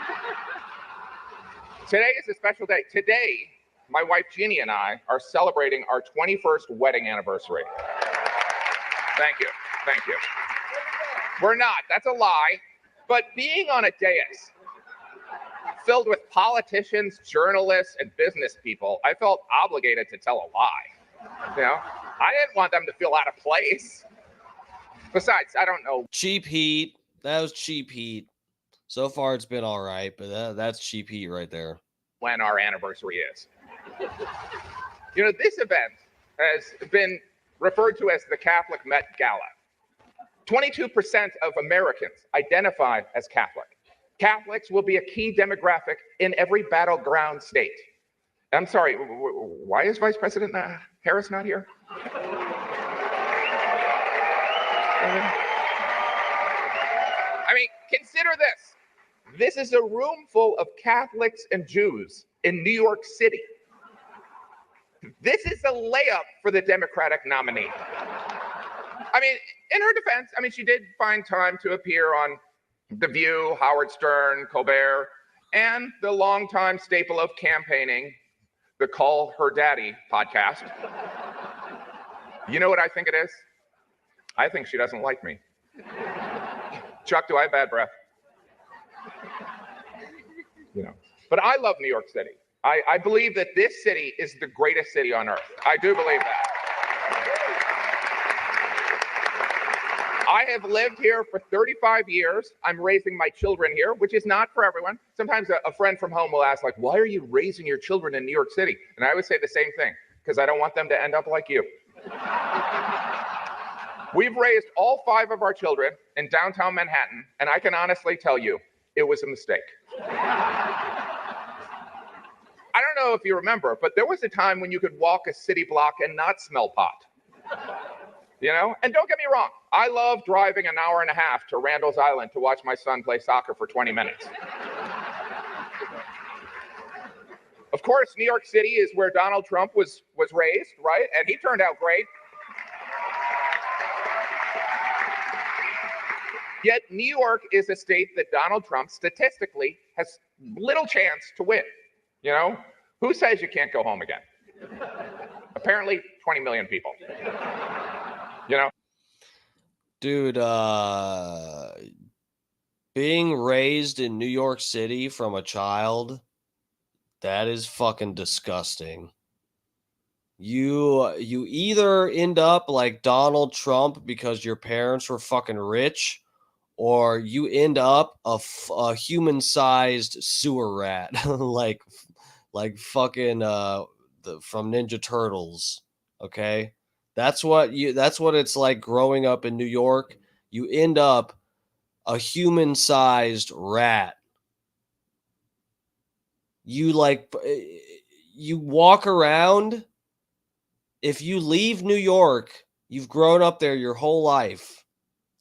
Today is a special day. Today, my wife, Jeannie, and I are celebrating our 21st wedding anniversary. Thank you. Thank you. We're not. That's a lie. But being on a dais filled with politicians, journalists, and business people, I felt obligated to tell a lie. You know, I didn't want them to feel out of place. Besides, I don't know. Cheap heat. That was cheap heat. So far, it's been all right, but that's cheap heat right there. When our anniversary is. You know, this event has been referred to as the Catholic Met Gala. 22% of Americans identify as Catholic. Catholics will be a key demographic in every battleground state. I'm sorry, why is Vice President Harris not here? I mean, consider this. This is a room full of Catholics and Jews in New York City. This is a layup for the Democratic nominee. I mean, in her defense, I mean, she did find time to appear on The View, Howard Stern, Colbert, and the longtime staple of campaigning, the Call Her Daddy podcast. You know what I think it is? I think she doesn't like me. Chuck, do I have bad breath? You know, but I love New York City. I believe that this city is the greatest city on earth. I do believe that. I have lived here for 35 years. I'm raising my children here, which is not for everyone. Sometimes a friend from home will ask, like, why are you raising your children in New York City? And I always say the same thing, because I don't want them to end up like you. We've raised all 5 of our children in downtown Manhattan, and I can honestly tell you, it was a mistake. I don't know if you remember, but there was a time when you could walk a city block and not smell pot. You know? And don't get me wrong, I love driving an hour and a half to Randall's Island to watch my son play soccer for 20 minutes. Of course, New York City is where Donald Trump was raised, right? And he turned out great. Yet New York is a state that Donald Trump statistically has little chance to win. You know, who says you can't go home again? Apparently 20 million people. You know? Dude, being raised in New York City from a child, that is fucking disgusting. You either end up like Donald Trump because your parents were fucking rich, or you end up a human-sized sewer rat, like fucking from Ninja Turtles. Okay, that's what it's like growing up in New York. You end up a human-sized rat. You walk around. If you leave New York, you've grown up there your whole life.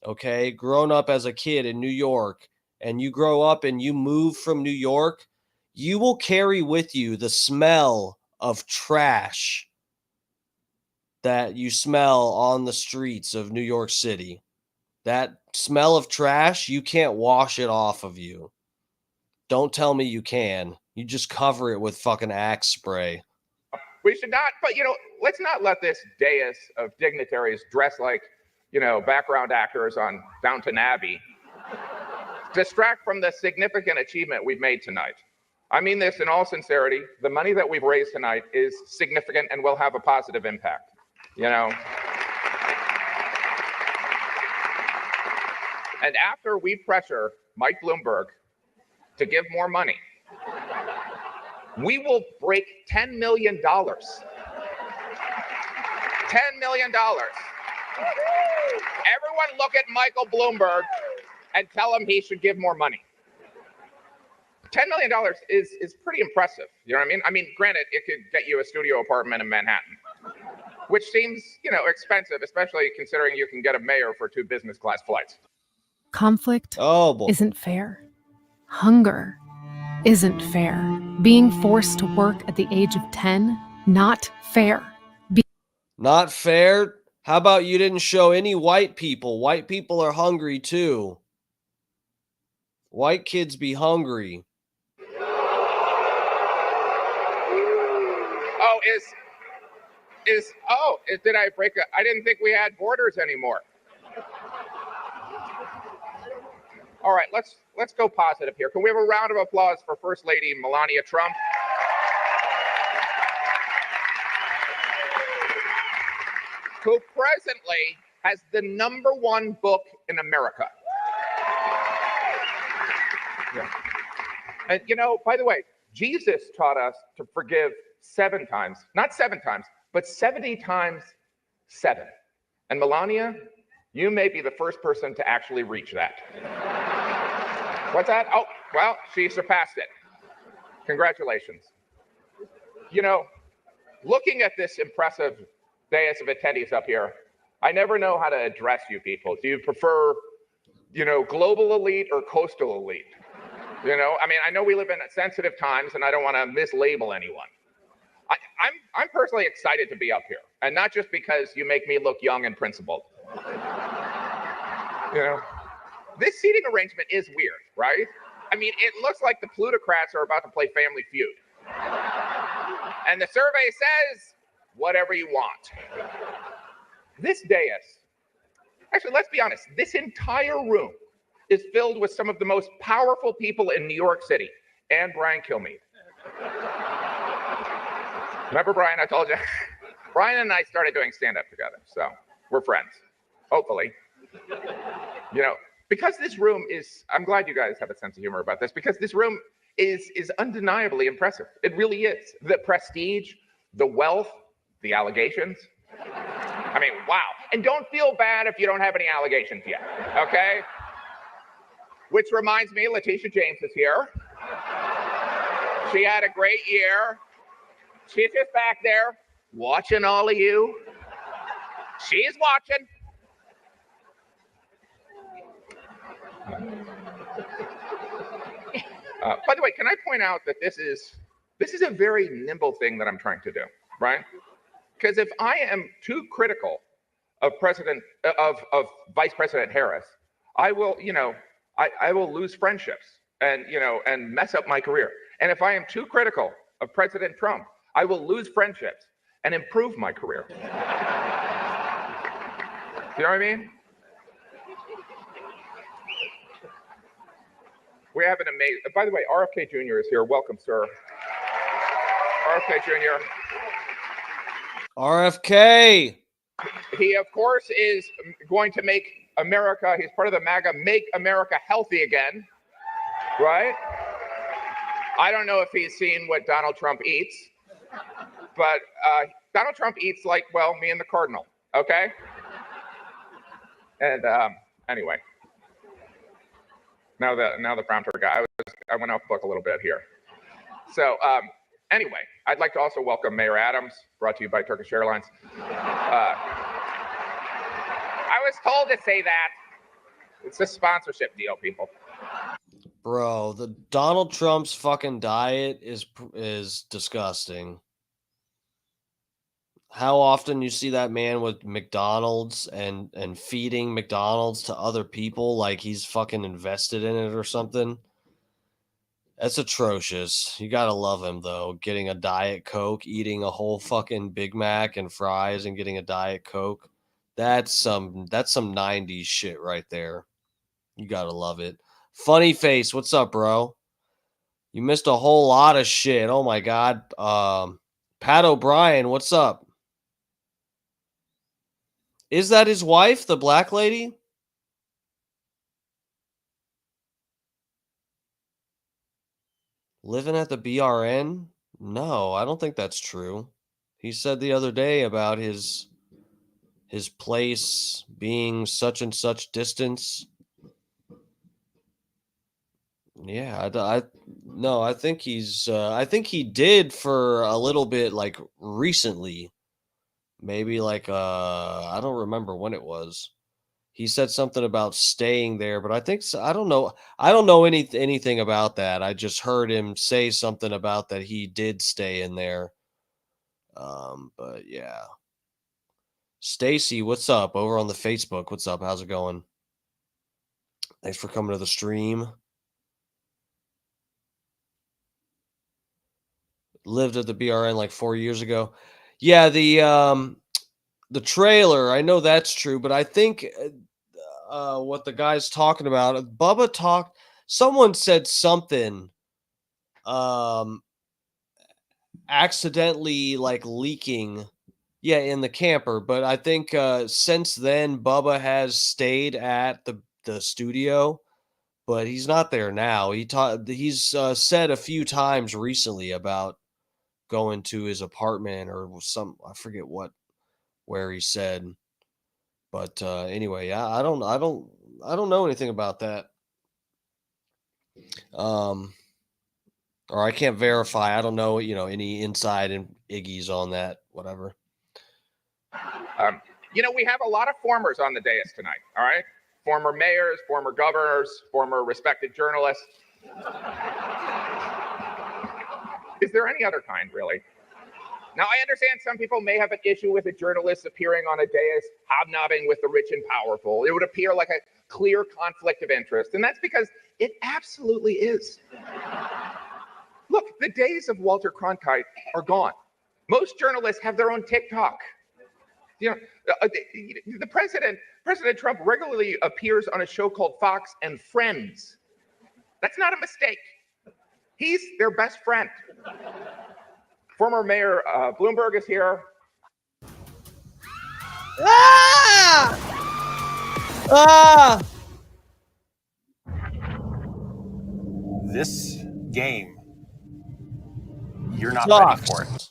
Okay, grown up as a kid in New York, and you grow up and you move from New York, you will carry with you the smell of trash that you smell on the streets of New York City. That smell of trash, you can't wash it off of you. Don't tell me you can. You just cover it with fucking Axe spray. We should not, but you know, let's not let this dais of dignitaries dress like, you know, background actors on Downton Abbey distract from the significant achievement we've made tonight. I mean this in all sincerity. The money that we've raised tonight is significant and will have a positive impact, you know. And after we pressure Mike Bloomberg to give more money, we will break $10 million. $10 million. Everyone look at Michael Bloomberg and tell him he should give more money. $10 million is pretty impressive. You know what I mean? I mean, granted, it could get you a studio apartment in Manhattan, which seems, you know, expensive, especially considering you can get a mayor for 2 business class flights. Conflict isn't fair. Hunger isn't fair. Being forced to work at the age of 10, not fair. Not fair? How about you didn't show any white people? White people are hungry too. White kids be hungry. Did I break I didn't think we had borders anymore. All right, let's go positive here. Can we have a round of applause for First Lady Melania Trump? Who presently has the #1 book in America. Yeah. And you know, by the way, Jesus taught us to forgive 7 times, not 7 times, but 70 times 7. And Melania, you may be the first person to actually reach that. What's that? Oh, well, she surpassed it. Congratulations. You know, looking at this impressive dais of attendees up here, I never know how to address you people. Do you prefer, global elite or coastal elite? I mean, I know we live in sensitive times and I don't want to mislabel anyone. I'm personally excited to be up here, and not just because you make me look young and principled. This seating arrangement is weird, right? I mean, it looks like the plutocrats are about to play Family Feud. And the survey says, whatever you want. This dais, actually, let's be honest, this entire room is filled with some of the most powerful people in New York City, and Brian Kilmeade. Remember Brian, I told you? Brian and I started doing stand-up together, so we're friends, hopefully. Because this room is, I'm glad you guys have a sense of humor about this, because this room is undeniably impressive. It really is. The prestige, the wealth, the allegations. I mean, wow. And don't feel bad if you don't have any allegations yet, okay? Which reminds me, Letitia James is here. She had a great year. She's just back there watching all of you. She's watching. By the way, can I point out that this is a very nimble thing that I'm trying to do, right? Because if I am too critical of Vice President Harris, I will, I will lose friendships and mess up my career. And if I am too critical of President Trump, I will lose friendships and improve my career. You know what I mean? We have an amazing, by the way, RFK Jr. is here. Welcome, sir. RFK Jr. RFK. He, of course, is going to make America, he's part of the MAGA, Make America Healthy Again, right? I don't know if he's seen what Donald Trump eats, but Donald Trump eats like, well, me and the Cardinal, okay? And anyway. Now the prompter guy, I went off book a little bit here. So anyway, I'd like to also welcome Mayor Adams, brought to you by Turkish Airlines. I was told to say that. It's a sponsorship deal, people. Bro, the Donald Trump's fucking diet is disgusting. How often you see that man with McDonald's and feeding McDonald's to other people like he's fucking invested in it or something? That's atrocious. You gotta love him though. Getting a Diet Coke, eating a whole fucking Big Mac and fries and getting a Diet Coke. That's some 90s shit right there. You gotta love it. Funny Face, what's up, bro? You missed a whole lot of shit. Oh my god. Pat O'Brien, what's up? Is that his wife, the black lady? Living at the BRN? No, I don't think that's true. He said the other day about his place being such and such distance. Yeah, I think he did for a little bit, like recently. Maybe like I don't remember when it was. He said something about staying there, but I think I don't know. I don't know anything about that. I just heard him say something about that he did stay in there. But yeah. Stacy, what's up? Over on the Facebook. What's up? How's it going? Thanks for coming to the stream. Lived at the BRN like 4 years ago. Yeah, the trailer, I know that's true, but I think what the guy's talking about, someone said something accidentally like leaking in the camper, but I think since then Bubba has stayed at the studio, but he's not there now. He's said a few times recently about going to his apartment or I forget what where he said. But anyway, I don't know anything about that. Or I can't verify. I don't know, any inside and Iggy's on that, whatever. We have a lot of formers on the dais tonight, all right? Former mayors, former governors, former respected journalists. Is there any other kind, really? Now, I understand some people may have an issue with a journalist appearing on a dais, hobnobbing with the rich and powerful. It would appear like a clear conflict of interest, and that's because it absolutely is. Look, the days of Walter Cronkite are gone. Most journalists have their own TikTok. The President Trump regularly appears on a show called Fox and Friends. That's not a mistake. He's their best friend. Former Mayor Bloomberg is here. This game, you're not ready for it.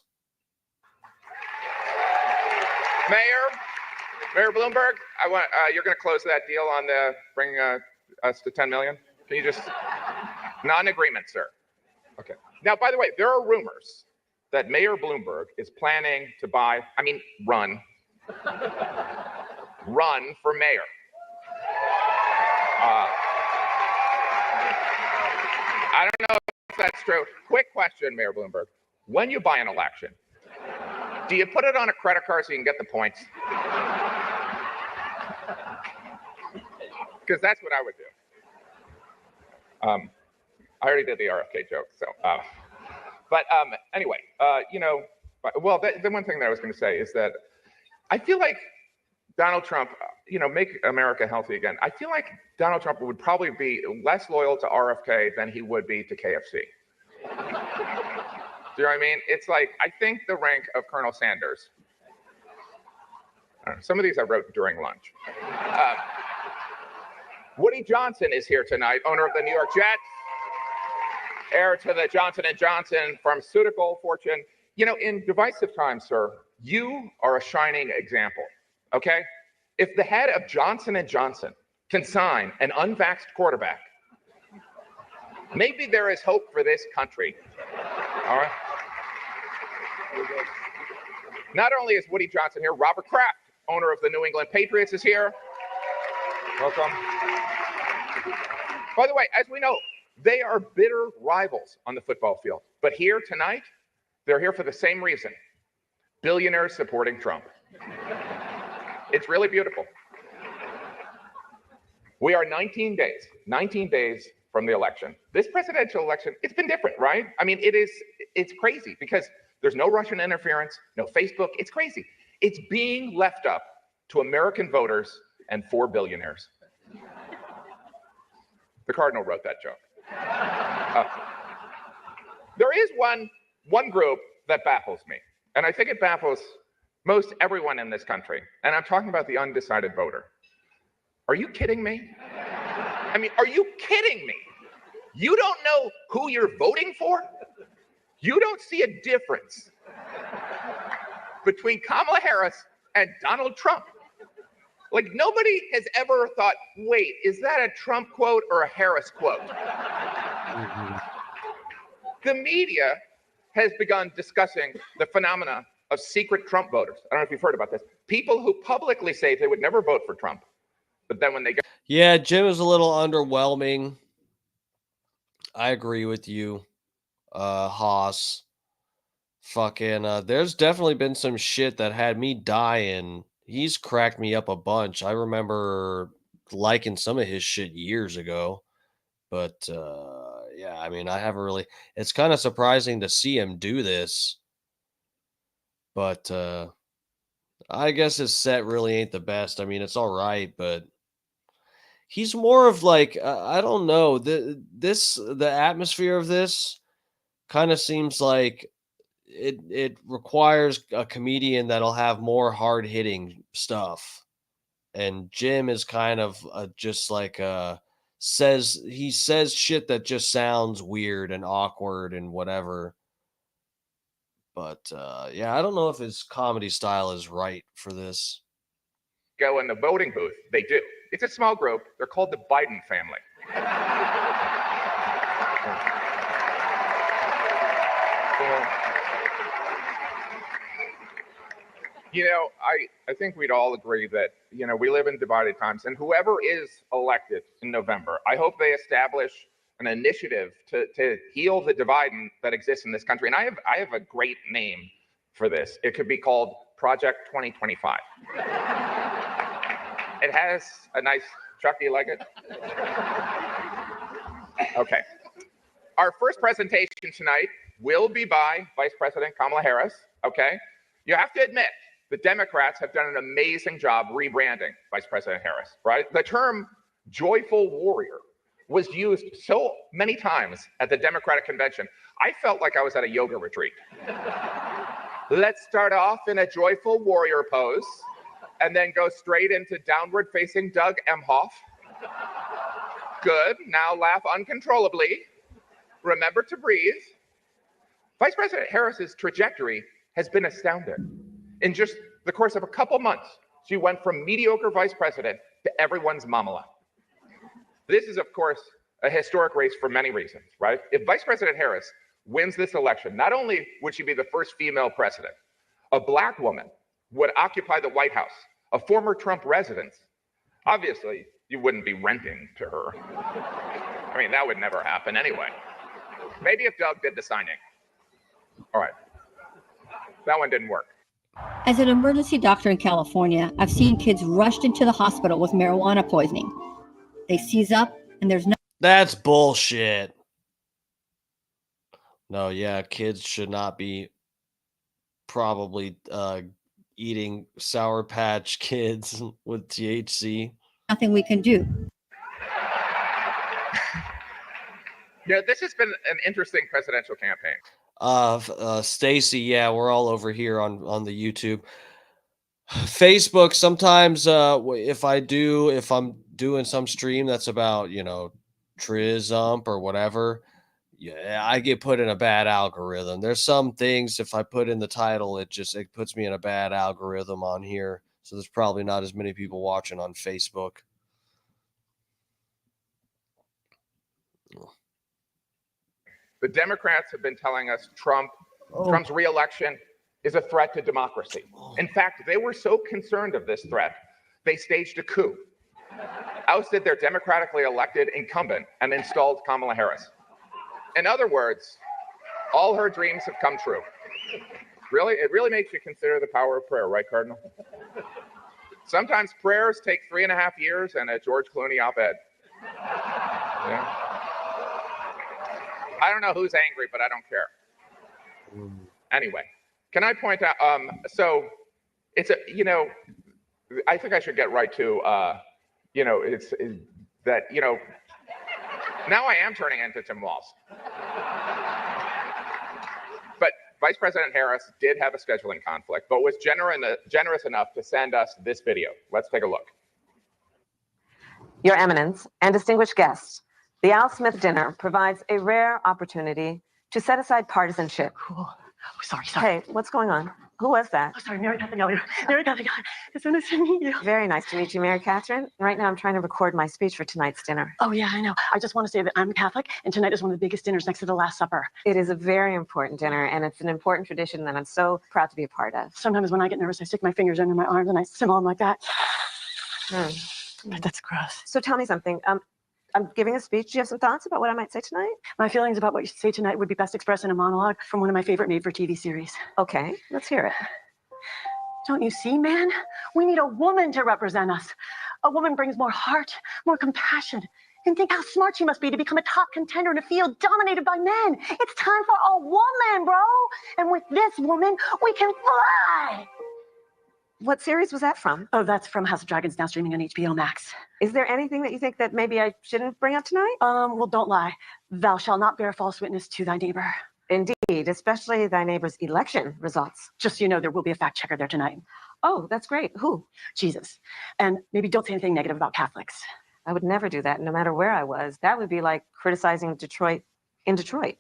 Mayor Bloomberg, you're going to close that deal on bringing us to 10 million. Can you just non-agreement, sir? Okay. Now, by the way, there are rumors that Mayor Bloomberg is planning to run for mayor. I don't know if that's true. Quick question, Mayor Bloomberg. When you buy an election, do you put it on a credit card so you can get the points? Because that's what I would do. I already did the RFK joke, so. Anyway, the one thing that I was going to say is that I feel like Donald Trump, make America healthy again. I feel like Donald Trump would probably be less loyal to RFK than he would be to KFC. Do you know what I mean? It's like, I think the rank of Colonel Sanders. Some of these I wrote during lunch. Woody Johnson is here tonight, owner of the New York Jets, heir to the Johnson & Johnson pharmaceutical fortune. In divisive times, sir, you are a shining example, okay? If the head of Johnson & Johnson can sign an unvaxxed quarterback, maybe there is hope for this country, all right? Not only is Woody Johnson here, Robert Kraft, owner of the New England Patriots, is here. Welcome. By the way, as we know, they are bitter rivals on the football field. But here tonight, they're here for the same reason. Billionaires supporting Trump. It's really beautiful. We are 19 days from the election. This presidential election, it's been different, right? It's crazy because there's no Russian interference, no Facebook. It's crazy. It's being left up to American voters and 4 billionaires. The Cardinal wrote that joke. There is one group that baffles me, and I think it baffles most everyone in this country, and I'm talking about the undecided voter. Are you kidding me? Are you kidding me? You don't know who you're voting for? You don't see a difference between Kamala Harris and Donald Trump. Like, nobody has ever thought, wait, is that a Trump quote or a Harris quote? The media has begun discussing the phenomena of secret Trump voters. I don't know if you've heard about this. People who publicly say they would never vote for Trump, but then when they go... Yeah, Jim is a little underwhelming. I agree with you, Haas. There's definitely been some shit that had me dying. He's cracked me up a bunch. I remember liking some of his shit years ago. But yeah, I haven't really. It's kind of surprising to see him do this. But I guess his set really ain't the best. It's all right, but he's more of like, I don't know. The atmosphere of this kind of seems like it requires a comedian that'll have more hard hitting stuff. And Jim is kind of just like says shit that just sounds weird and awkward and whatever. But yeah, I don't know if his comedy style is right for this. Go in the voting booth. They do. It's a small group. They're called the Biden family. You know, I think we'd all agree that, you know, we live in divided times, and whoever is elected in November, I hope they establish an initiative to heal the divide that exists in this country. And I have a great name for this. It could be called Project 2025. It has a nice, Chuck, do you like it? Okay. Our first presentation tonight will be by Vice President Kamala Harris, okay? You have to admit, the Democrats have done an amazing job rebranding Vice President Harris, right? The term joyful warrior was used so many times at the Democratic convention. I felt like I was at a yoga retreat. Let's start off in a joyful warrior pose and then go straight into downward facing Doug Emhoff. Good, now laugh uncontrollably. Remember to breathe. Vice President Harris's trajectory has been astounding. In just the course of a couple months, she went from mediocre vice president to everyone's mamala. This is, of course, a historic race for many reasons, right? If Vice President Harris wins this election, not only would she be the first female president, a black woman would occupy the White House, a former Trump residence. Obviously, you wouldn't be renting to her. I mean, that would never happen anyway. Maybe if Doug did the signing. All right. That one didn't work. As an emergency doctor in California, I've seen kids rushed into the hospital with marijuana poisoning. They seize up and there's no... That's bullshit. No, yeah, kids should not be probably eating Sour Patch Kids with THC. Nothing we can do. Yeah, this has been an interesting presidential campaign. Stacy, yeah, we're all over here on the YouTube. Facebook, sometimes if I'm doing some stream that's about, you know, Trizump or whatever, yeah, I get put in a bad algorithm. There's some things, if I put in the title, it puts me in a bad algorithm on here. So there's probably not as many people watching on Facebook. The Democrats have been telling us Trump's reelection is a threat to democracy. In fact, they were so concerned of this threat, they staged a coup, ousted their democratically elected incumbent, and installed Kamala Harris. In other words, all her dreams have come true. Really? It really makes you consider the power of prayer, right, Cardinal? Sometimes prayers take 3.5 years and a George Clooney op-ed. Yeah. I don't know who's angry, but I don't care. Anyway, can I point out, so it's a, you know, I think I should get right to, you know, it's that, you know, now I am turning into Tim Walz. But Vice President Harris did have a scheduling conflict, but was generous enough to send us this video. Let's take a look. Your Eminence and distinguished guests, the Al Smith dinner provides a rare opportunity to set aside partisanship. Oh, sorry. Hey, what's going on? Who was that? Oh, sorry, Mary Catherine Elliott. Mary Catherine, it's so nice to meet you. Very nice to meet you, Mary Catherine. Right now I'm trying to record my speech for tonight's dinner. Oh, yeah, I know. I just want to say that I'm Catholic, and tonight is one of the biggest dinners next to the Last Supper. It is a very important dinner, and it's an important tradition that I'm so proud to be a part of. Sometimes when I get nervous, I stick my fingers under my arms and I symbol them like that. But that's gross. So tell me something. I'm giving a speech. Do you have some thoughts about what I might say tonight? My feelings about what you say tonight would be best expressed in a monologue from one of my favorite made-for-TV series. Okay, let's hear it. Don't you see, man? We need a woman to represent us. A woman brings more heart, more compassion. And think how smart she must be to become a top contender in a field dominated by men. It's time for a woman, bro. And with this woman, we can fly. What series was that from? Oh, that's from House of Dragons, now streaming on HBO Max. Is there anything that you think that maybe I shouldn't bring up tonight? Well, don't lie. Thou shalt not bear false witness to thy neighbor. Indeed, especially thy neighbor's election results. Just so you know, there will be a fact checker there tonight. Oh, that's great. Who? Jesus. And maybe don't say anything negative about Catholics. I would never do that, no matter where I was. That would be like criticizing Detroit in Detroit.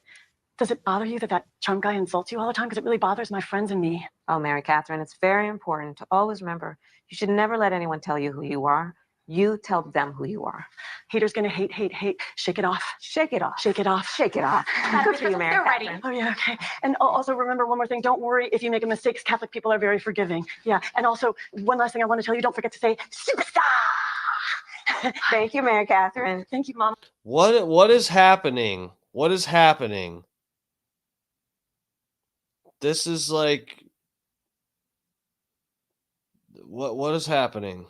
Does it bother you that that Trump guy insults you all the time? Because it really bothers my friends and me. Oh, Mary Catherine, it's very important to always remember you should never let anyone tell you who you are. You tell them who you are. Haters gonna hate, hate, hate. Shake it off. Shake it off. Shake it off. Shake it off. Good for you, Mary Catherine. Oh, yeah, okay. And also remember one more thing. Don't worry if you make a mistake. Catholic people are very forgiving. Yeah. And also, one last thing I want to tell you. Don't forget to say, superstar. Thank you, Mary Catherine. Thank you, Mom. What is happening? What is happening? This is like... What is happening?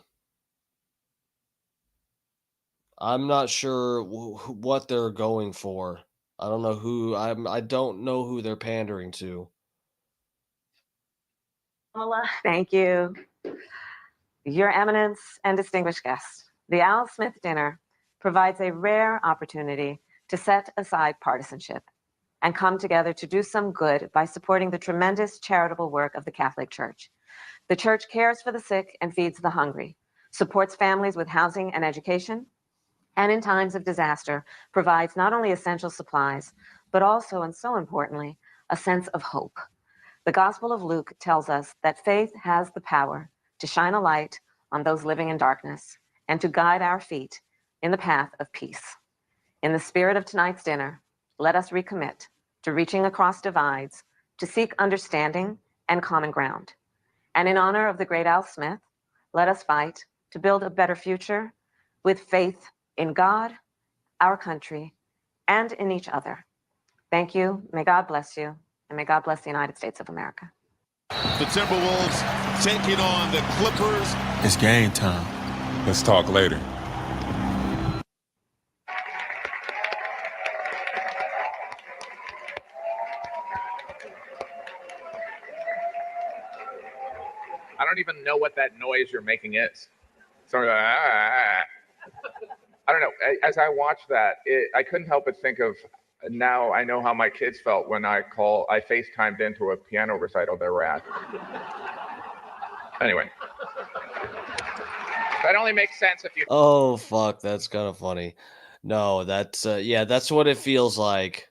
I'm not sure what they're going for. I don't know who I don't know who they're pandering to. Thank you. Your Eminence and distinguished guests, the Al Smith dinner provides a rare opportunity to set aside partisanship and come together to do some good by supporting the tremendous charitable work of the Catholic Church. The Church cares for the sick and feeds the hungry, supports families with housing and education, and in times of disaster provides not only essential supplies, but also, and so importantly, a sense of hope. The Gospel of Luke tells us that faith has the power to shine a light on those living in darkness and to guide our feet in the path of peace. In the spirit of tonight's dinner, let us recommit to reaching across divides, to seek understanding and common ground. And in honor of the great Al Smith, let us fight to build a better future with faith in God, our country, and in each other. Thank you. May God bless you, and may God bless the United States of America. The Timberwolves taking on the Clippers. It's game time. Let's talk later. I don't even know what that noise you're making is. So I don't know. As I watched that, I couldn't help but think of, now I know how my kids felt when I FaceTimed into a piano recital they were at. Anyway. That only makes sense if you... Oh, fuck. That's kind of funny. No, that's, yeah, that's what it feels like.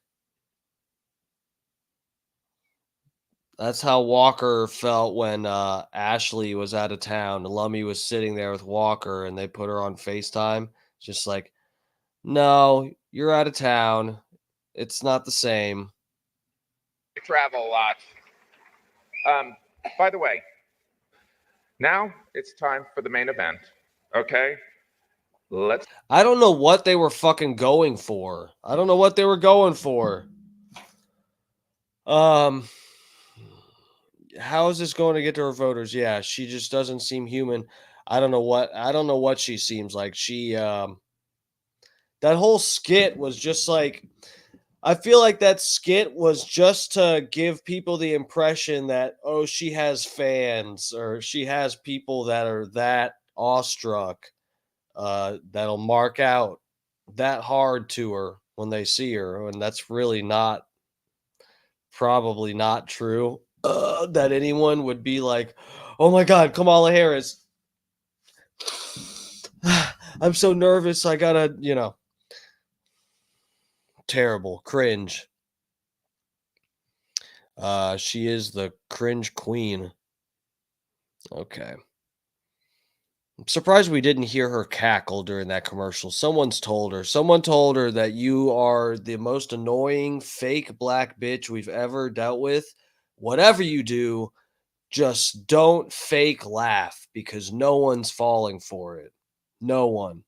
That's how Walker felt when Ashley was out of town. Lummy was sitting there with Walker and they put her on FaceTime. Just like, no, you're out of town. It's not the same. I travel a lot. By the way, now it's time for the main event. Okay? I don't know what they were fucking going for. I don't know what they were going for. How is this going to get to her voters? Yeah, she just doesn't seem human. I don't know what she seems like. She that whole skit was just like, I feel like that skit was just to give people the impression that, oh, she has fans or she has people that are that awestruck, that'll mark out that hard to her when they see her. And that's really probably not true. That anyone would be like, oh my God, Kamala Harris. I'm so nervous. I gotta, terrible. Cringe. She is the cringe queen. Okay. I'm surprised we didn't hear her cackle during that commercial. Someone told her that you are the most annoying fake black bitch we've ever dealt with. Whatever you do, just don't fake laugh because no one's falling for it. No one.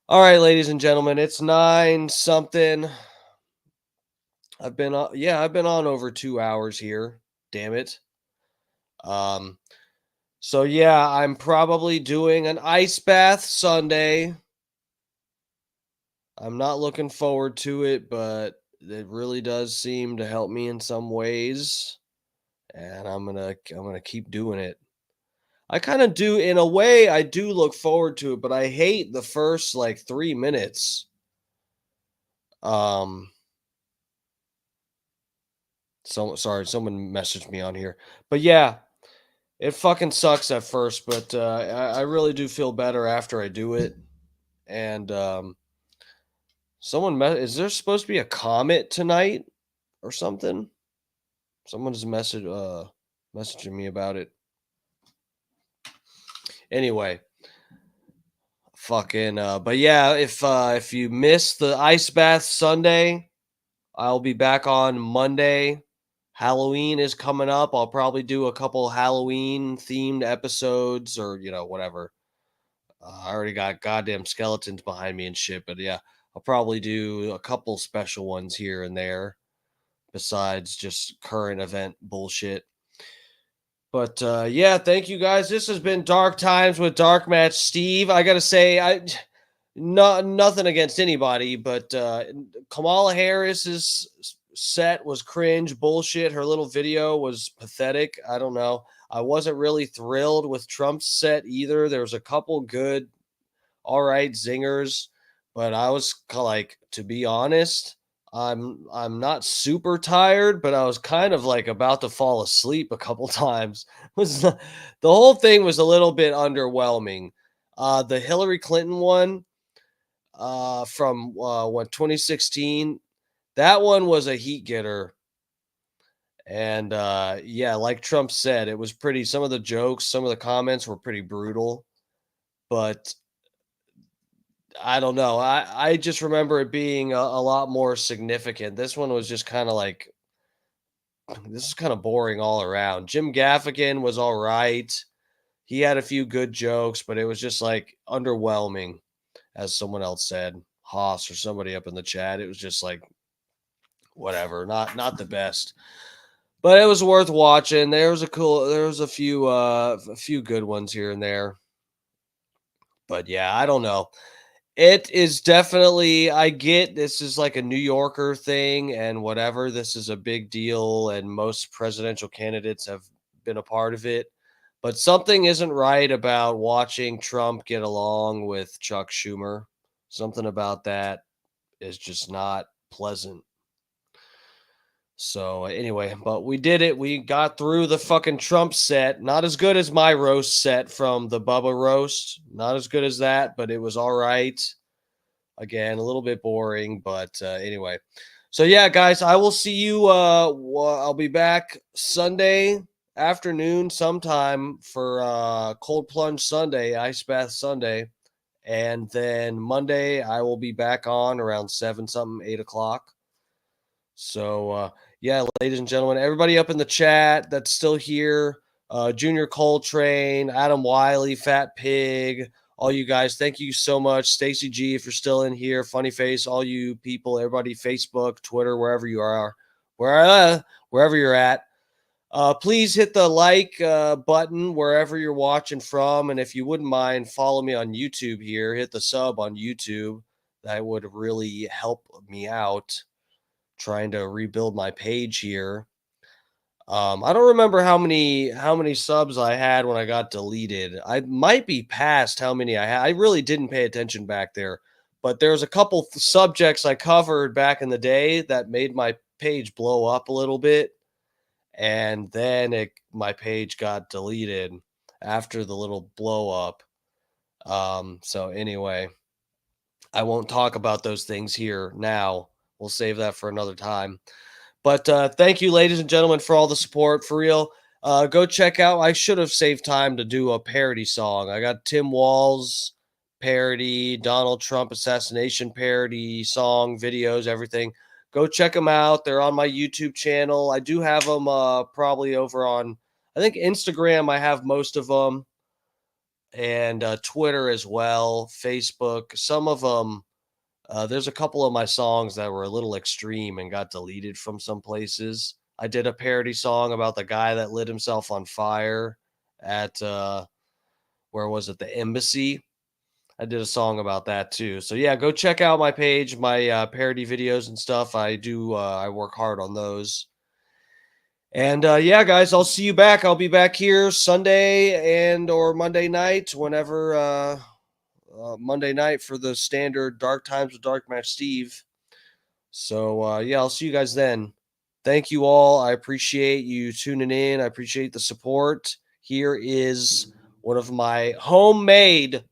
All right, ladies and gentlemen, it's 9 something. I've been on over 2 hours here. Damn it. So yeah, I'm probably doing an ice bath Sunday. I'm not looking forward to it, but it really does seem to help me in some ways. And I'm gonna keep doing it. I kind of do, in a way, I do look forward to it, but I hate the first like 3 minutes. Sorry, someone messaged me on here. But yeah, it fucking sucks at first, but I really do feel better after I do it. And Is there supposed to be a comet tonight or something? Someone's messaging me about it. Anyway, fucking but yeah, if you missed the ice bath Sunday, I'll be back on Monday. Halloween is coming up. I'll probably do a couple Halloween themed episodes or whatever. I already got goddamn skeletons behind me and shit, but yeah, I'll probably do a couple special ones here and there besides just current event bullshit. But yeah, thank you guys. This has been Dark Times with Dark Match Steve. I gotta say, nothing against anybody, but Kamala Harris's set was cringe bullshit. Her little video was pathetic. I don't know. I wasn't really thrilled with Trump's set either. There was a couple good, all right zingers, but I was like, to be honest, I'm not super tired, but I was kind of like about to fall asleep a couple times. The whole thing was a little bit underwhelming. The Hillary Clinton one from 2016, that one was a heat getter. And yeah, like Trump said, it was pretty, some of the jokes, some of the comments were pretty brutal, but I don't know. I just remember it being a lot more significant. This one was just kind of like, this is kind of boring all around. Jim Gaffigan was all right. He had a few good jokes, but it was just like underwhelming, as someone else said, Haas or somebody up in the chat. It was just like, whatever, not the best. But it was worth watching. There was a few good ones here and there. But yeah, I don't know. It is definitely, I get this is like a New Yorker thing and whatever. This is a big deal, and most presidential candidates have been a part of it. But something isn't right about watching Trump get along with Chuck Schumer. Something about that is just not pleasant. So anyway, but we did it. We got through the fucking Trump set. Not as good as my roast set from the Bubba roast. Not as good as that, but it was all right. Again, a little bit boring, but anyway. So yeah, guys, I will see you. I'll be back Sunday afternoon sometime for Cold Plunge Sunday, Ice Bath Sunday. And then Monday, I will be back on around 7 something, 8 o'clock. So, yeah, ladies and gentlemen, everybody up in the chat that's still here, Junior Coltrane, Adam Wiley, Fat Pig, all you guys, thank you so much. Stacy G, if you're still in here, Funny Face, all you people, everybody, Facebook, Twitter, wherever you are, wherever you're at. Please hit the like button wherever you're watching from. And if you wouldn't mind, follow me on YouTube here. Hit the sub on YouTube. That would really help me out trying to rebuild my page here. I don't remember how many subs I had when I got deleted. I might be past how many I had. I really didn't pay attention back there. But there's a couple subjects I covered back in the day that made my page blow up a little bit. And then my page got deleted after the little blow up. So anyway, I won't talk about those things here now. We'll save that for another time. But thank you, ladies and gentlemen, for all the support. For real, go check out. I should have saved time to do a parody song. I got Tim Wall's parody, Donald Trump assassination parody song, videos, everything. Go check them out. They're on my YouTube channel. I do have them probably over on, I think, Instagram. I have most of them. And Twitter as well, Facebook. Some of them. There's a couple of my songs that were a little extreme and got deleted from some places. I did a parody song about the guy that lit himself on fire at, where was it? The embassy. I did a song about that too. So yeah, go check out my page, my parody videos and stuff. I work hard on those. And yeah, guys, I'll see you back. I'll be back here Sunday and or Monday night, whenever, Monday night for the standard Dark Times with Dark Match Steve. So yeah, I'll see you guys then. Thank you all. I appreciate you tuning in. I appreciate the support. Here is one of my homemade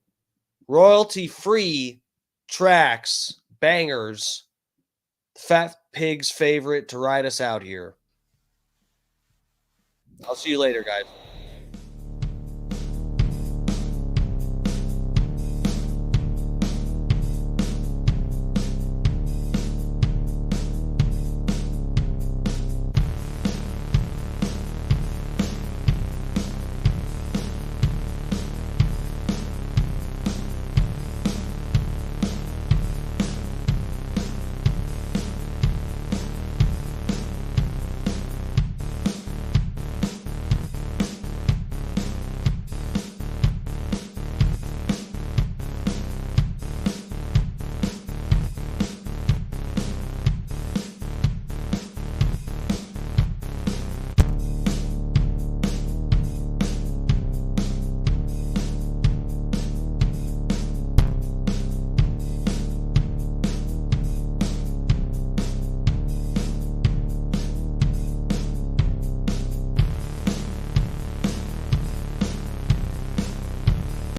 royalty-free tracks bangers. Fat Pig's favorite to ride us out here. I'll see you later, guys.